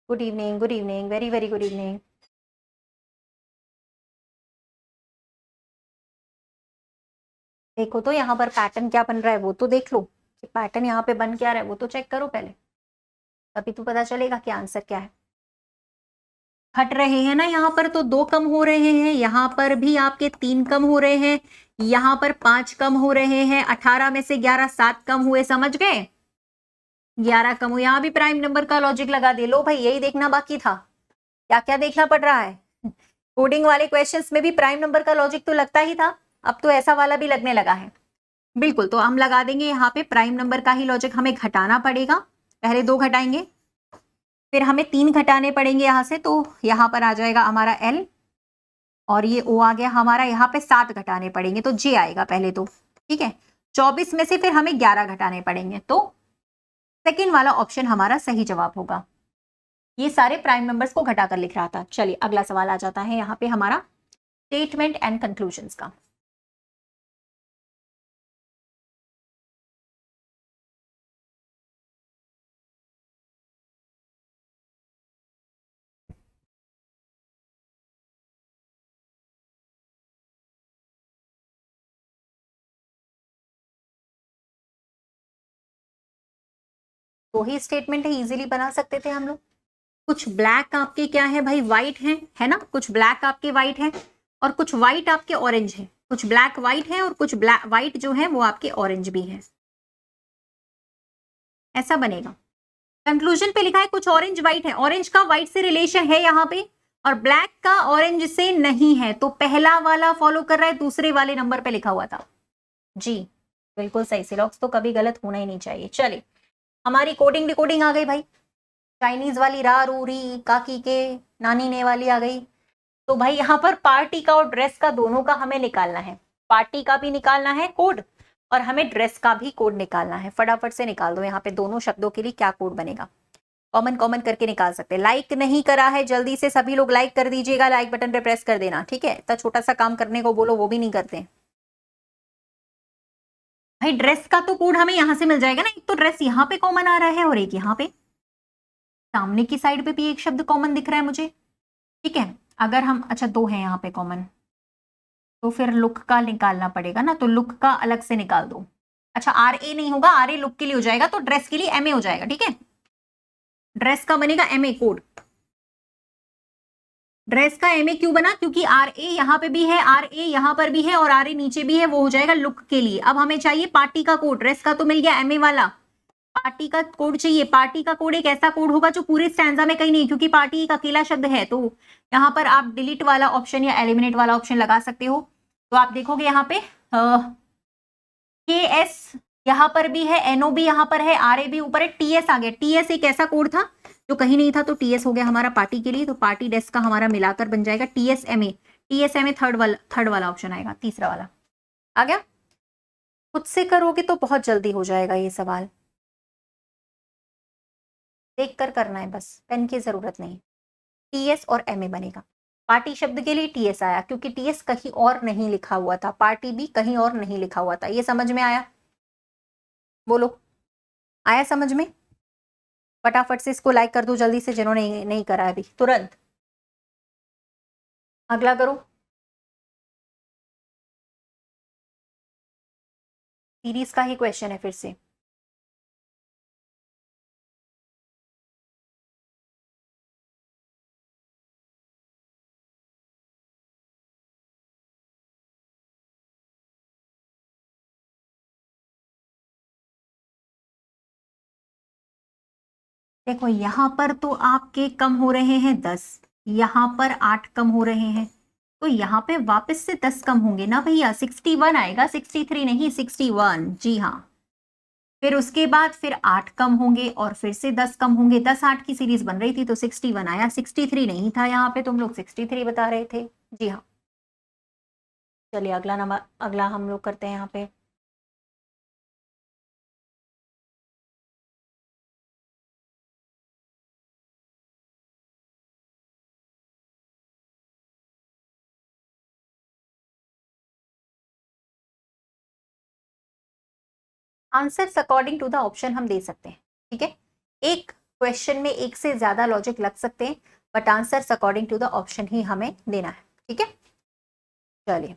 Good evening, good evening, very very good evening. देखो तो यहाँ पर पैटर्न क्या बन रहा है वो तो देख लो, पैटर्न यहाँ पे बन क्या रहा है वो तो चेक करो पहले, तभी तो पता चलेगा कि आंसर क्या है। हट रहे हैं ना यहाँ पर, तो 2 कम हो रहे हैं, यहाँ पर भी आपके 3 कम हो रहे हैं, यहाँ पर 5 कम हो रहे हैं, 18 में से 11, 7 कम हुए, समझ गए, 11 कम हुए, यहाँ भी प्राइम नंबर का लॉजिक लगा दे लो भाई, यही देखना बाकी था, क्या क्या देखना पड़ रहा है, कोडिंग वाले क्वेश्चंस में भी प्राइम नंबर का लॉजिक तो लगता ही था, अब तो ऐसा वाला भी लगने लगा है। बिल्कुल, तो हम लगा देंगे यहाँ पे प्राइम नंबर का ही लॉजिक, हमें घटाना पड़ेगा, पहले 2 घटाएंगे, फिर हमें 3 घटाने पड़ेंगे यहाँ से, तो यहाँ पर आ जाएगा हमारा L, और ये O आ गया हमारा, यहाँ पे 7 घटाने पड़ेंगे तो J आएगा पहले तो, ठीक है, 24 में से फिर हमें 11 घटाने पड़ेंगे, तो सेकेंड वाला ऑप्शन हमारा सही जवाब होगा। ये सारे प्राइम नंबर्स को घटाकर लिख रहा था। चलिए अगला सवाल आ जाता है यहाँ पे हमारा स्टेटमेंट एंड कंक्लूजन्स का। तो ही स्टेटमेंट है, इजीली बना सकते थे हम लोग। कुछ ब्लैक आपके क्या है भाई, व्हाइट है ना, कुछ ब्लैक आपके व्हाइट है, और कुछ व्हाइट आपके ऑरेंज है, कुछ ब्लैक व्हाइट है और कुछ ब्लैक व्हाइट जो है वो आपके ऑरेंज भी है, ऐसा बनेगा। कंक्लूजन पे लिखा है कुछ ऑरेंज व्हाइट है, ऑरेंज का व्हाइट से रिलेशन है यहाँ पे, और ब्लैक का ऑरेंज से नहीं है, तो पहला वाला फॉलो कर रहा है, दूसरे वाले नंबर पे लिखा हुआ था जी, बिल्कुल सही, सिलॉक्स तो कभी गलत होना ही नहीं चाहिए। चलिए हमारी कोडिंग डिकोडिंग आ गई भाई, चाइनीज वाली रा रू री काकी के नानी ने वाली आ गई। तो भाई यहाँ पर पार्टी का और ड्रेस का दोनों का हमें निकालना है, पार्टी का भी निकालना है कोड और हमें ड्रेस का भी कोड निकालना है, फटाफट से निकाल दो यहाँ पे दोनों शब्दों के लिए क्या कोड बनेगा, कॉमन कॉमन करके निकाल सकते हैं। लाइक नहीं करा है जल्दी से सभी लोग लाइक कर दीजिएगा, लाइक बटन पे प्रेस कर देना, ठीक है, इतना छोटा सा काम करने को बोलो वो भी नहीं करते भाई। ड्रेस का तो कोड हमें यहाँ से मिल जाएगा ना, एक तो ड्रेस यहाँ पे कॉमन आ रहा है और एक यहाँ पे सामने की साइड पे भी एक शब्द कॉमन दिख रहा है मुझे, ठीक है, अगर हम, अच्छा 2 है यहाँ पे कॉमन, तो फिर लुक का निकालना पड़ेगा ना, तो लुक का अलग से निकाल दो, अच्छा RA नहीं होगा, RA लुक के लिए हो जाएगा, तो ड्रेस के लिए MA हो जाएगा, ठीक है, ड्रेस का बनेगा MA कोड। ड्रेस का MA क्यों बना, क्योंकि RA यहाँ पे भी है, RA यहाँ पर भी है और RA नीचे भी है, वो हो जाएगा लुक के लिए। अब हमें चाहिए पार्टी का कोड, ड्रेस का तो मिल गया MA वाला, पार्टी का कोड चाहिए। पार्टी का कोड एक ऐसा कोड होगा जो पूरे स्टैंजा में कहीं नहीं, क्योंकि पार्टी एक अकेला शब्द है, तो यहाँ पर आप डिलीट वाला ऑप्शन या एलिमिनेट वाला ऑप्शन लगा सकते हो। तो आप देखोगे यहाँ पे KS यहाँ पर भी है, NO भी यहाँ पर है, RA भी ऊपर है, TS आ गया। TS एक ऐसा कोड था जो कहीं नहीं था, तो TS हो गया हमारा पार्टी के लिए, तो पार्टी डेस्क का हमारा मिलाकर बन जाएगा TSMA। TSMA थर्ड वाला ऑप्शन आएगा, तीसरा वाला आ गया। खुद से करोगे तो बहुत जल्दी हो जाएगा ये सवाल, देख कर करना है बस, पेन की जरूरत नहीं। TS और MA बनेगा। पार्टी शब्द के लिए TS आया क्योंकि TS कहीं और नहीं लिखा हुआ था, पार्टी भी कहीं और नहीं लिखा हुआ था। ये समझ में आया, बोलो आया समझ में? फटाफट से इसको लाइक कर दो जल्दी से, जिन्होंने नहीं करा अभी तुरंत। अगला करो, सीरीज का ही क्वेश्चन है फिर से। देखो यहाँ पर तो आपके कम हो रहे हैं 10, यहाँ पर 8 कम हो रहे हैं, तो यहाँ पे वापस से 10 कम होंगे ना भैया, 61 आएगा, 63 नहीं 61, जी हाँ। फिर उसके बाद फिर 8 कम होंगे और फिर से 10 कम होंगे, 10-8 की सीरीज बन रही थी तो 61 आया, 63 नहीं था यहाँ पे, तुम लोग 63 बता रहे थे, जी हाँ। चलिए अगला नंबर, अगला हम लोग करते हैं यहाँ पे। Answers according to the option हम दे सकते हैं, ठीक है। एक क्वेश्चन में एक से ज्यादा लॉजिक लग सकते हैं, but answers according to the option ही हमें देना है, ठीक है। चलिए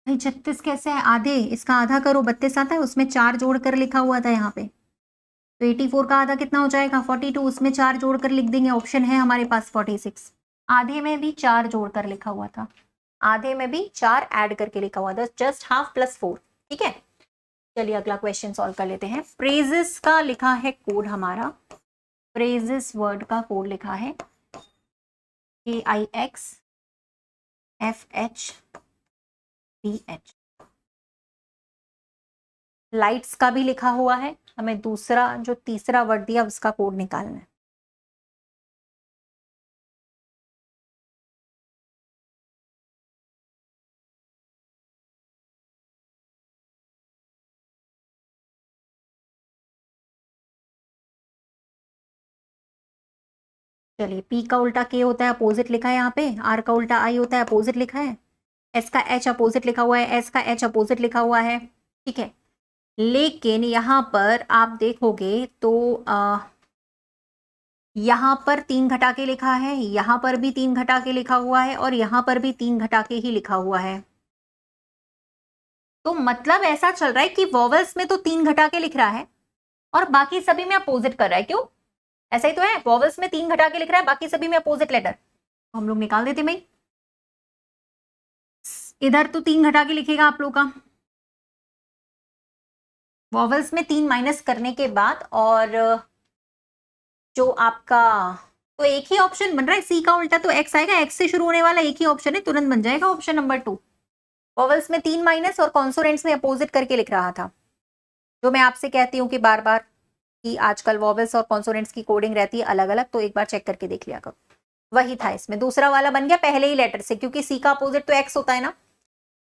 भाई 36 कैसे है, आधे, इसका आधा करो, 32 आता है, उसमें 4 जोड़ कर लिखा हुआ था यहाँ पे, तो 84 का आधा कितना हो जाएगा 42, उसमें 4 जोड़ कर लिख देंगे, ऑप्शन है हमारे पास 46। आधे में भी 4 जोड़ कर लिखा हुआ था, आधे में भी 4 ऐड करके लिखा हुआ था, जस्ट हाफ प्लस 4, ठीक है। चलिए अगला क्वेश्चन सॉल्व कर लेते हैं। प्रेजेस का लिखा है कोड हमारा, प्रेजेस वर्ड का कोड लिखा है KIXFHPH। लाइट्स का भी लिखा हुआ है, हमें दूसरा जो तीसरा वर्ड दिया उसका कोड निकालना है। चलिए P का उल्टा K होता है, अपोजिट लिखा है यहाँ पे, R का उल्टा I होता है, अपोजिट लिखा है, S का H अपोजिट लिखा हुआ है, S का H अपोजिट लिखा हुआ है, ठीक है। लेकिन यहाँ पर आप देखोगे तो यहाँ पर 3 घटा के लिखा है, यहाँ पर भी 3 घटा के लिखा हुआ है, और यहाँ पर भी 3 घटा के ही लिखा हुआ है। तो मतलब ऐसा चल रहा है कि वॉवल्स में तो 3 घटा के लिख रहा है और बाकी सभी में अपोजिट कर रहा है, क्यों? ऐसा ही तो है, वॉवल्स में 3 घटा के लिख रहा है, बाकी सभी में अपोजिट लेटर, तो हम लोग निकाल देते भाई। इधर तो 3 घटा के लिखेगा आप लोग का, वॉवल्स में 3 माइनस करने के बाद, और जो आपका, तो एक ही ऑप्शन बन रहा है, सी का उल्टा तो एक्स आएगा, एक्स से शुरू होने वाला एक ही ऑप्शन है, तुरंत बन जाएगा ऑप्शन नंबर 2। वॉवल्स में 3 माइनस और कॉन्सोनेंट्स में अपोजिट करके लिख रहा था, जो मैं आपसे कहती हूँ कि बार बार कि आजकल वॉवल्स और कॉन्सोनेंट्स की कोडिंग रहती है अलग अलग, तो एक बार चेक करके देख लिया करो। वही था इसमें, दूसरा वाला बन गया पहले ही लेटर से, क्योंकि सी का अपोजिट तो एक्स होता है ना,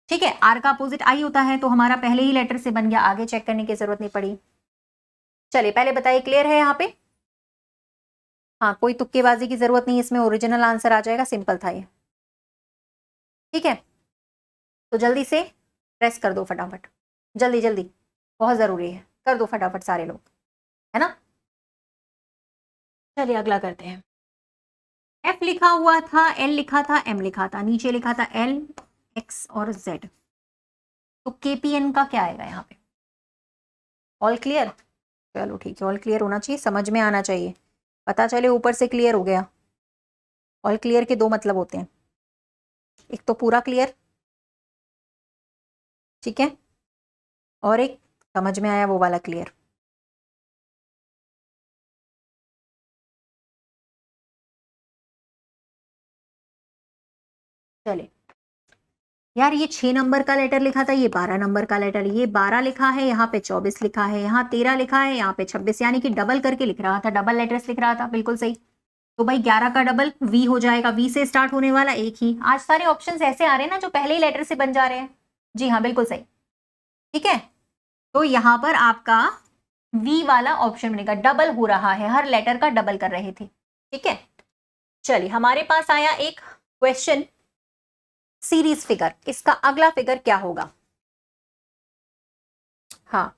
ठीक है, आर का अपोजिट आई होता है, तो हमारा पहले ही लेटर से बन गया, आगे चेक करने की जरूरत नहीं पड़ी। चलिए पहले बताइए, क्लियर है यहाँ पे? हाँ, कोई तुक्केबाजी की जरूरत नहीं, इसमें ओरिजिनल आंसर आ जाएगा, सिंपल था ये, ठीक है। तो जल्दी से प्रेस कर दो फटाफट, जल्दी जल्दी, बहुत जरूरी है, कर दो फटाफट सारे लोग, है ना। चलिए अगला करते हैं। एफ लिखा हुआ था, एल लिखा था, एम लिखा था, नीचे लिखा था एल, एक्स और जेड, तो केपीएन का क्या आएगा यहाँ पे? All clear? चलो ठीक है, ऑल क्लियर होना चाहिए, समझ में आना चाहिए, पता चले ऊपर से क्लियर हो गया। ऑल क्लियर के दो मतलब होते हैं, एक तो पूरा क्लियर, ठीक है, और एक समझ में आया वो वाला क्लियर। चलिए यार, ये 6 नंबर का लेटर लिखा था, ये 12 नंबर का लेटर, ये 12 लिखा है, यहाँ पे 24 लिखा है, यहाँ 13 लिखा है, यहाँ पे 26, यानी कि डबल करके लिख रहा था, डबल लेटर्स लिख रहा था, बिल्कुल सही। तो भाई 11 का डबल वी हो जाएगा, वी से स्टार्ट होने वाला एक ही, आज सारे ऑप्शंस ऐसे आ रहे हैं ना जो पहले ही लेटर से बन जा रहे हैं, जी हाँ बिल्कुल सही, ठीक है। तो यहाँ पर आपका वी वाला ऑप्शन बनेगा, डबल हो रहा है, हर लेटर का डबल कर रहे थे, ठीक है। चलिए हमारे पास आया एक क्वेश्चन, सीरीज फिगर, इसका अगला फिगर क्या होगा? हाँ,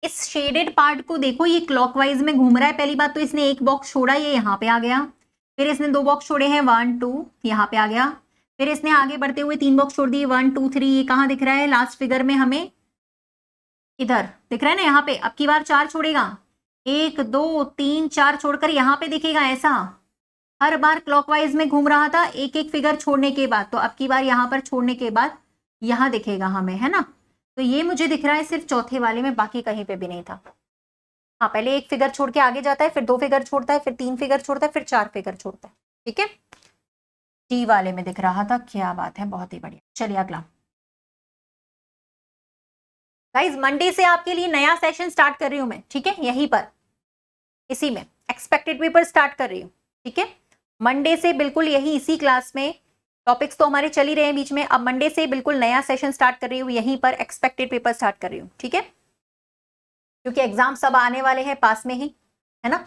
इस शेडेड पार्ट को देखो, ये क्लॉकवाइज में घूम रहा है। पहली बात तो इसने एक बॉक्स छोड़ा, ये यहाँ पे आ गया। फिर इसने 2 बॉक्स छोड़े हैं, 1 2, यहाँ पे आ गया। फिर इसने आगे बढ़ते हुए 3 बॉक्स छोड़ दिए, 1 2 3। ये कहाँ दिख रहा है लास्ट फिगर में हमें? इधर दिख रहा है ना, यहाँ पे। अब की बार 4 छोड़ेगा, 1 2 3 4 छोड़कर यहाँ पे दिखेगा। ऐसा हर बार क्लॉकवाइज में घूम रहा था एक एक फिगर छोड़ने के बाद, तो अब की बार यहाँ पर छोड़ने के बाद यहाँ दिखेगा हमें, है ना। तो ये मुझे दिख रहा है सिर्फ चौथे वाले में, बाकी कहीं पे भी नहीं था। हाँ, पहले एक फिगर छोड़ के आगे जाता है, फिर 2 फिगर छोड़ता है, फिर 3 फिगर छोड़ता है, फिर 4 फिगर छोड़ता है। ठीक है, डी वाले में दिख रहा था। क्या बात है, बहुत ही बढ़िया। चलिए अगला। गाइज मंडे से आपके लिए नया सेशन स्टार्ट कर रही हूं मैं, ठीक है, यहीं पर इसी में एक्सपेक्टेड पेपर स्टार्ट कर रही हूँ। ठीक है, मंडे से बिल्कुल यही इसी क्लास में, टॉपिक्स तो हमारे चल ही रहे हैं बीच में, अब मंडे से बिल्कुल नया सेशन स्टार्ट कर रही हूँ, यहीं पर एक्सपेक्टेड पेपर स्टार्ट कर रही हूँ। ठीक है, क्योंकि एग्जाम सब आने वाले हैं पास में ही, है ना।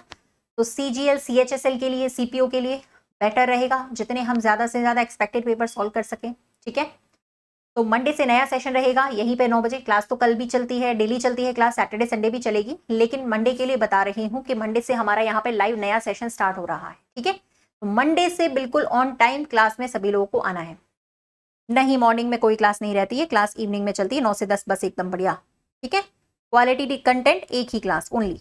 तो CGL CHSL के लिए, CPO के लिए बेटर रहेगा जितने हम ज्यादा से ज्यादा एक्सपेक्टेड पेपर सॉल्व कर सकें। ठीक है, तो मंडे से नया सेशन रहेगा यहीं पे 9 बजे। क्लास तो कल भी चलती है, डेली चलती है क्लास, सैटरडे संडे भी चलेगी, लेकिन मंडे के लिए बता रही हूँ कि मंडे से हमारा यहाँ पे लाइव नया सेशन स्टार्ट हो रहा है। ठीक है, तो मंडे से बिल्कुल ऑन टाइम क्लास में सभी लोगों को आना है। नहीं, मॉर्निंग में कोई क्लास नहीं रहती है, क्लास इवनिंग में चलती है 9 से 10, बस एकदम बढ़िया। ठीक है, क्वालिटी कंटेंट, एक ही क्लास ओनली।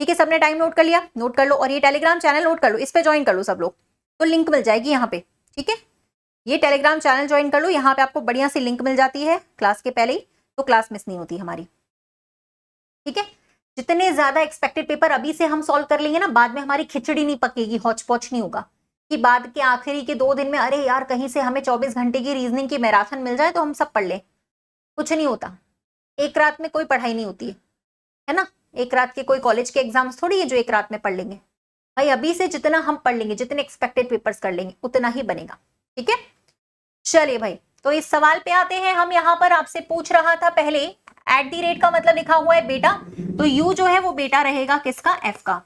ठीक है, सबने टाइम नोट कर लिया? नोट कर लो, और ये टेलीग्राम चैनल नोट कर लो, इस पे ज्वाइन कर लो सब लोग, तो लिंक मिल जाएगी यहाँ पे। ठीक है, ये टेलीग्राम चैनल ज्वाइन कर लो, यहाँ पे आपको बढ़िया सी लिंक मिल जाती है क्लास के पहले ही, तो क्लास मिस नहीं होती हमारी। ठीक है, जितने ज्यादा एक्सपेक्टेड पेपर अभी से हम सॉल्व कर लेंगे ना, बाद में हमारी खिचड़ी नहीं पकेगी, हौच पौच नहीं होगा कि बाद के आखिरी के 2 दिन में अरे यार कहीं से हमें 24 घंटे की रीजनिंग की मैराथन मिल जाए तो हम सब पढ़ लें। कुछ नहीं होता, एक रात में कोई पढ़ाई नहीं होती है ना। एक रात के कोई कॉलेज के एग्जाम्स थोड़ी है जो एक रात में पढ़ लेंगे भाई। अभी से जितना हम पढ़ लेंगे, जितने एक्सपेक्टेड पेपर्स कर लेंगे, उतना ही बनेगा। ठीक है, चलिए भाई, तो इस सवाल पे आते हैं हम। यहाँ पर आपसे पूछ रहा था पहले, @ का मतलब लिखा हुआ है बेटा, तो U जो है वो बेटा रहेगा किसका? F का।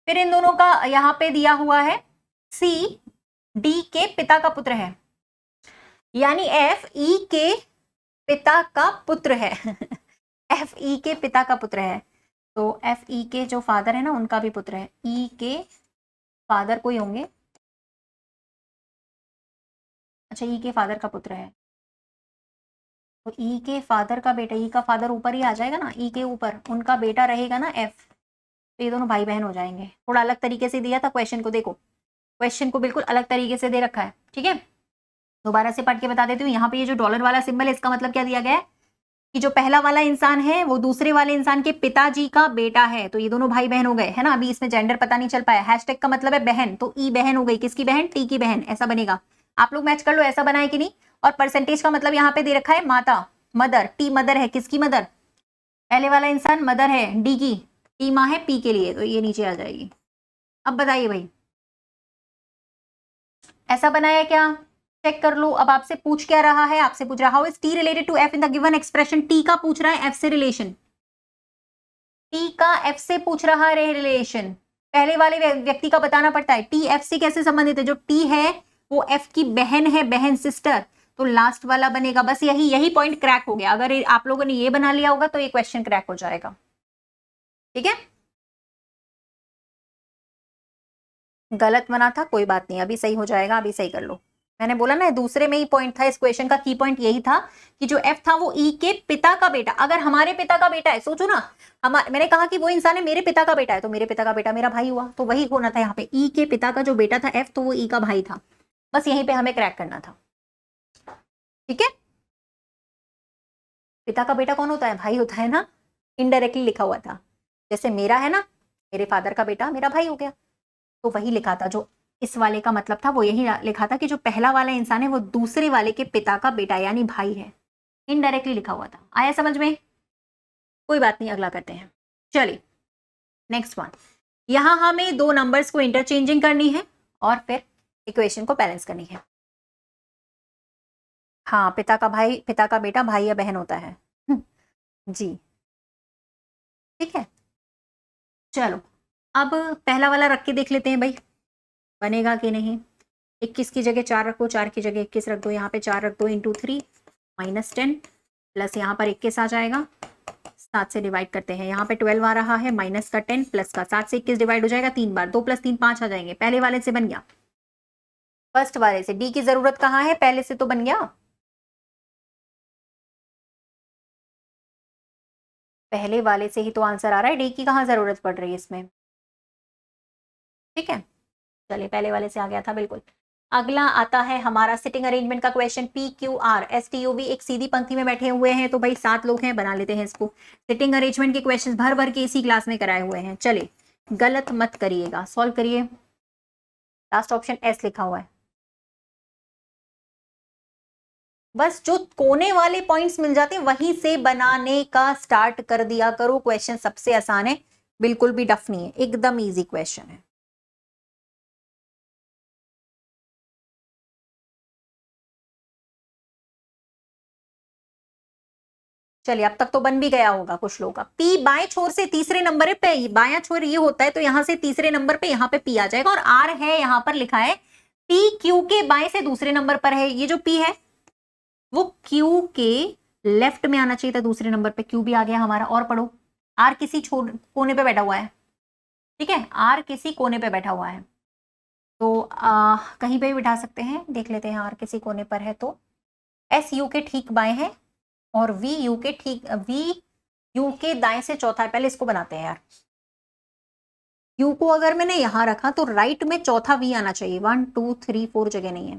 फिर इन दोनों का यहाँ पे दिया हुआ है C D के पिता का पुत्र है, यानी F E के पिता का पुत्र है। F E के पिता का पुत्र है, तो F E के जो फादर है ना, उनका भी पुत्र है। E के फादर कोई होंगे, अच्छा E के फादर का पुत्र है, तो E के फादर का बेटा, E का फादर ऊपर ही आ जाएगा ना, E के ऊपर उनका बेटा रहेगा ना F, तो ये दोनों भाई बहन हो जाएंगे। थोड़ा अलग तरीके से दिया था क्वेश्चन को, देखो क्वेश्चन को बिल्कुल अलग तरीके से दे रखा है। ठीक है, दोबारा से पढ़ के बता देती हूँ। यहाँ पे ये जो डॉलर वाला सिंबल है, इसका मतलब क्या दिया गया है कि जो पहला वाला इंसान है वो दूसरे वाले इंसान के पिताजी का बेटा है, तो ये दोनों भाई बहन हो गए, है ना। अभी इसमें जेंडर पता नहीं चल पाया। हैशटैग का मतलब है बहन, तो ई बहन हो गई, किसकी बहन? टी की बहन, ऐसा बनेगा। आप लोग मैच कर लो ऐसा बना है कि नहीं। और परसेंटेज का मतलब यहाँ पे दे रखा है माता, मदर, टी मदर है, किसकी मदर? पहले वाला इंसान मदर है, डी की, टी माँ है पी के लिए, तो ये नीचे आ जाएगी। अब बताइए भाई, ऐसा बनाया क्या? चेक कर लो। अब आपसे पूछ क्या रहा है? आपसे पूछ रहा how is T related to F in the given expression. T का पूछ रहा है एफ से रिलेशन, टी का एफ से पूछ रहा है रिलेशन। पहले वाले व्यक्ति का बताना पड़ता है। टी एफ से कैसे संबंधित है? जो टी है वो एफ की बहन है, बहन सिस्टर, तो लास्ट वाला बनेगा। बस यही पॉइंट क्रैक हो गया। अगर आप लोगों ने ये बना लिया होगा तो ये क्वेश्चन क्रैक हो जाएगा। ठीक है, गलत बना था, कोई बात नहीं, अभी सही हो जाएगा, अभी सही कर लो। मैंने बोला ना दूसरे में ही पॉइंट था, इस क्वेश्चन का की पॉइंट यही था कि जो एफ था वो ई के पिता का बेटा। अगर हमारे पिता का बेटा है, सोचो ना, मैंने कहा कि वो इंसान है मेरे पिता का बेटा है, तो मेरे पिता का बेटा मेरा भाई हुआ, तो वही होना था यहाँ पे। ई के पिता का जो बेटा था एफ, तो वो ई का भाई था। बस यहीं पे हमें क्रैक करना था। ठीक है, पिता का बेटा कौन होता है? भाई होता है ना, इनडायरेक्टली लिखा हुआ था। जैसे मेरा है ना, मेरे फादर का बेटा मेरा भाई हो गया, तो वही लिखा था। जो इस वाले का मतलब था वो यही लिखा था कि जो पहला वाला इंसान है वो दूसरे वाले के पिता का बेटा यानी भाई है। इनडायरेक्टली लिखा हुआ था। आया समझ में? कोई बात नहीं, अगला करते हैं। चलिए नेक्स्ट वन। यहां हमें 2 नंबर्स को इंटरचेंजिंग करनी है और फिर इक्वेशन को बैलेंस करनी है। हाँ, पिता का भाई, पिता का बेटा भाई या बहन होता है। जी ठीक है, चलो अब पहला वाला रख के देख लेते हैं भाई, बनेगा कि नहीं। 21 की जगह 4 रखो, 4 की जगह 21 रख दो, यहाँ पे 4 रख दो, इंटू 3 -10 प्लस यहाँ पर 21 आ जाएगा, 7 से डिवाइड करते हैं। यहाँ पे 12 आ रहा है, माइनस का 10 प्लस का 7 से 21 डिवाइड हो जाएगा 3 बार, 2 + 3 5 आ जाएंगे। पहले वाले से बन गया, फर्स्ट वाले से। डी की जरूरत कहाँ है, पहले से तो बन गया, पहले वाले से ही तो आंसर आ रहा है, डी की कहाँ जरूरत पड़ रही है इसमें। ठीक है, चलिए पहले वाले से आ गया था बिल्कुल। अगला आता है हमारा सिटिंग अरेंजमेंट का क्वेश्चन। PQR STUV एक सीधी पंक्ति में बैठे हुए हैं, तो भाई 7 लोग हैं, बना लेते हैं इसको। सिटिंग अरेंजमेंट के क्वेश्चन भर भर के इसी क्लास में कराए हुए हैं। चलिए गलत मत करिएगा, सॉल्व करिए। लास्ट ऑप्शन एस लिखा हुआ है। बस जो कोने वाले पॉइंट्स मिल जाते हैं वहीं से बनाने का स्टार्ट कर दिया करो। क्वेश्चन सबसे आसान है, बिल्कुल भी टफ नहीं है, एकदम इजी क्वेश्चन है। चलिए अब तक तो बन भी गया होगा कुछ लोगों का। पी बाएं छोर से तीसरे नंबर पे, बायां छोर ये होता है तो यहां से तीसरे नंबर पे यहाँ पे पी आ जाएगा, और आर है यहां पर लिखा है, पी क्यू के बाएं से दूसरे नंबर पर है। ये जो पी है वो क्यू के लेफ्ट में आना चाहिए था, दूसरे नंबर पे क्यू भी आ गया हमारा। और पढ़ो, आर किसी कोने पे बैठा हुआ है, ठीक है, आर किसी कोने पे बैठा हुआ है, तो कहीं पे भी बिठा सकते हैं। देख लेते हैं, आर किसी कोने पर है तो एस यू के ठीक बाएं है, और वी यू के दाएं से चौथा है। पहले इसको बनाते हैं यार। यू को अगर मैंने यहां रखा तो राइट में चौथा वी आना चाहिए। 1 2 3 4 जगह नहीं है।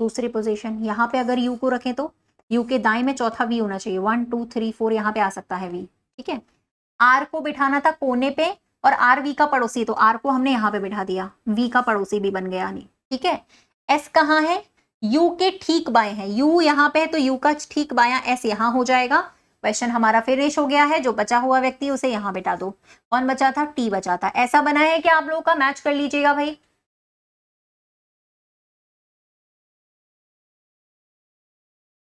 दूसरी पोजीशन यहां पे अगर यू को रखें तो यू के दाएं में चौथा वी होना चाहिए। 1 2 3 4 यहां पे आ सकता है वी, ठीक है। आर को बिठाना था कोने पे, और आर वी का पड़ोसी, तो आर को हमने यहाँ पे बिठा दिया, वी का पड़ोसी भी बन गया नहीं, ठीक है। एस कहाँ है, यू के ठीक बाएं है। यू यहाँ पे है तो यू का ठीक बायां एस यहाँ हो जाएगा। क्वेश्चन हमारा फिनिश हो गया है। जो बचा हुआ व्यक्ति उसे यहाँ बिठा दो। कौन बचा था, टी बचा था। ऐसा बना है कि आप लोगों का, मैच कर लीजिएगा भाई।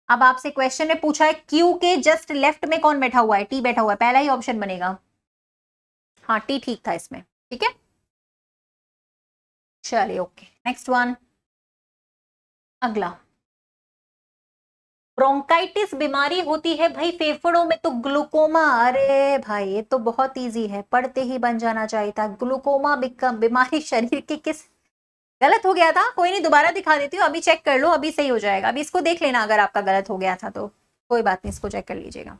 अब आपसे क्वेश्चन ने पूछा है क्यू के जस्ट लेफ्ट में कौन बैठा हुआ है, टी बैठा हुआ है, पहला ही ऑप्शन बनेगा। हाँ टी ठीक था इसमें, ठीक है। चलिए ओके, नेक्स्ट वन। अगला, ब्रोंकाइटिस बीमारी होती है भाई फेफड़ों में, तो ग्लूकोमा। अरे भाई ये तो बहुत इजी है, पढ़ते ही बन जाना चाहिए था। ग्लूकोमा बीमारी शरीर के किस, गलत हो गया था, कोई नहीं दोबारा दिखा देती हूँ, अभी चेक कर लो, अभी सही हो जाएगा। अभी इसको देख लेना, अगर आपका गलत हो गया था तो कोई बात नहीं, इसको चेक कर लीजिएगा।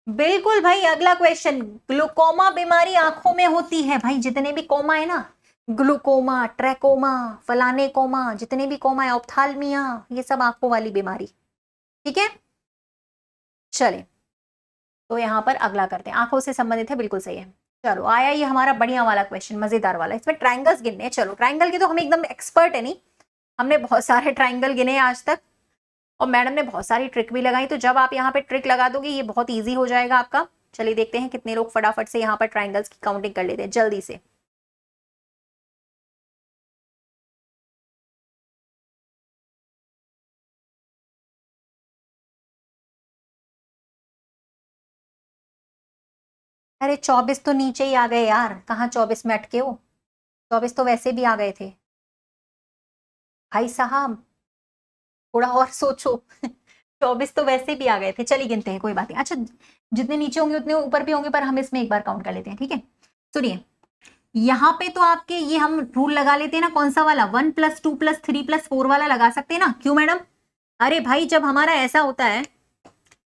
बिल्कुल भाई, अगला क्वेश्चन, ग्लूकोमा बीमारी आंखों में होती है भाई। जितने भी कोमा है ना, ग्लूकोमा, ट्रैकोमा, फलाने कोमा, जितने भी कोमा है, ऑप्थाल्मिया, ये सब आंखों वाली बीमारी, ठीक है। चलिए तो यहां पर अगला करते हैं, आंखों से संबंधित है, बिल्कुल सही है। चलो आया ये हमारा बढ़िया वाला क्वेश्चन, मजेदार वाला। इसमें ट्राइंगल्स गिनने हैं। चलो ट्राइंगल के तो हम एकदम एक्सपर्ट है, नहीं, हमने बहुत सारे ट्राइंगल गिने आज तक, और मैडम ने बहुत सारी ट्रिक भी लगाई। तो जब आप यहाँ पे ट्रिक लगा दोगे ये बहुत इजी हो जाएगा आपका। चलिए देखते हैं कितने लोग फटाफट से यहाँ पर ट्राइंगल्स की काउंटिंग कर लेते हैं जल्दी से। अरे 24 तो नीचे ही आ गए यार, कहाँ 24 में अटके हो, 24 तो वैसे भी आ गए थे भाई साहब, थोड़ा और सोचो। 24 तो वैसे भी आ गए थे। चलिए गिनते हैं, कोई बात नहीं। अच्छा जितने नीचे होंगे उतने ऊपर भी होंगे, पर हम इसमें एक बार काउंट कर लेते हैं, ठीक है। सुनिए, यहाँ पे तो आपके ये हम रूल लगा लेते हैं ना, कौन सा वाला, 1 + 2 + 3 + 4 वाला लगा सकते हैं ना। क्यों मैडम, अरे भाई जब हमारा ऐसा होता है,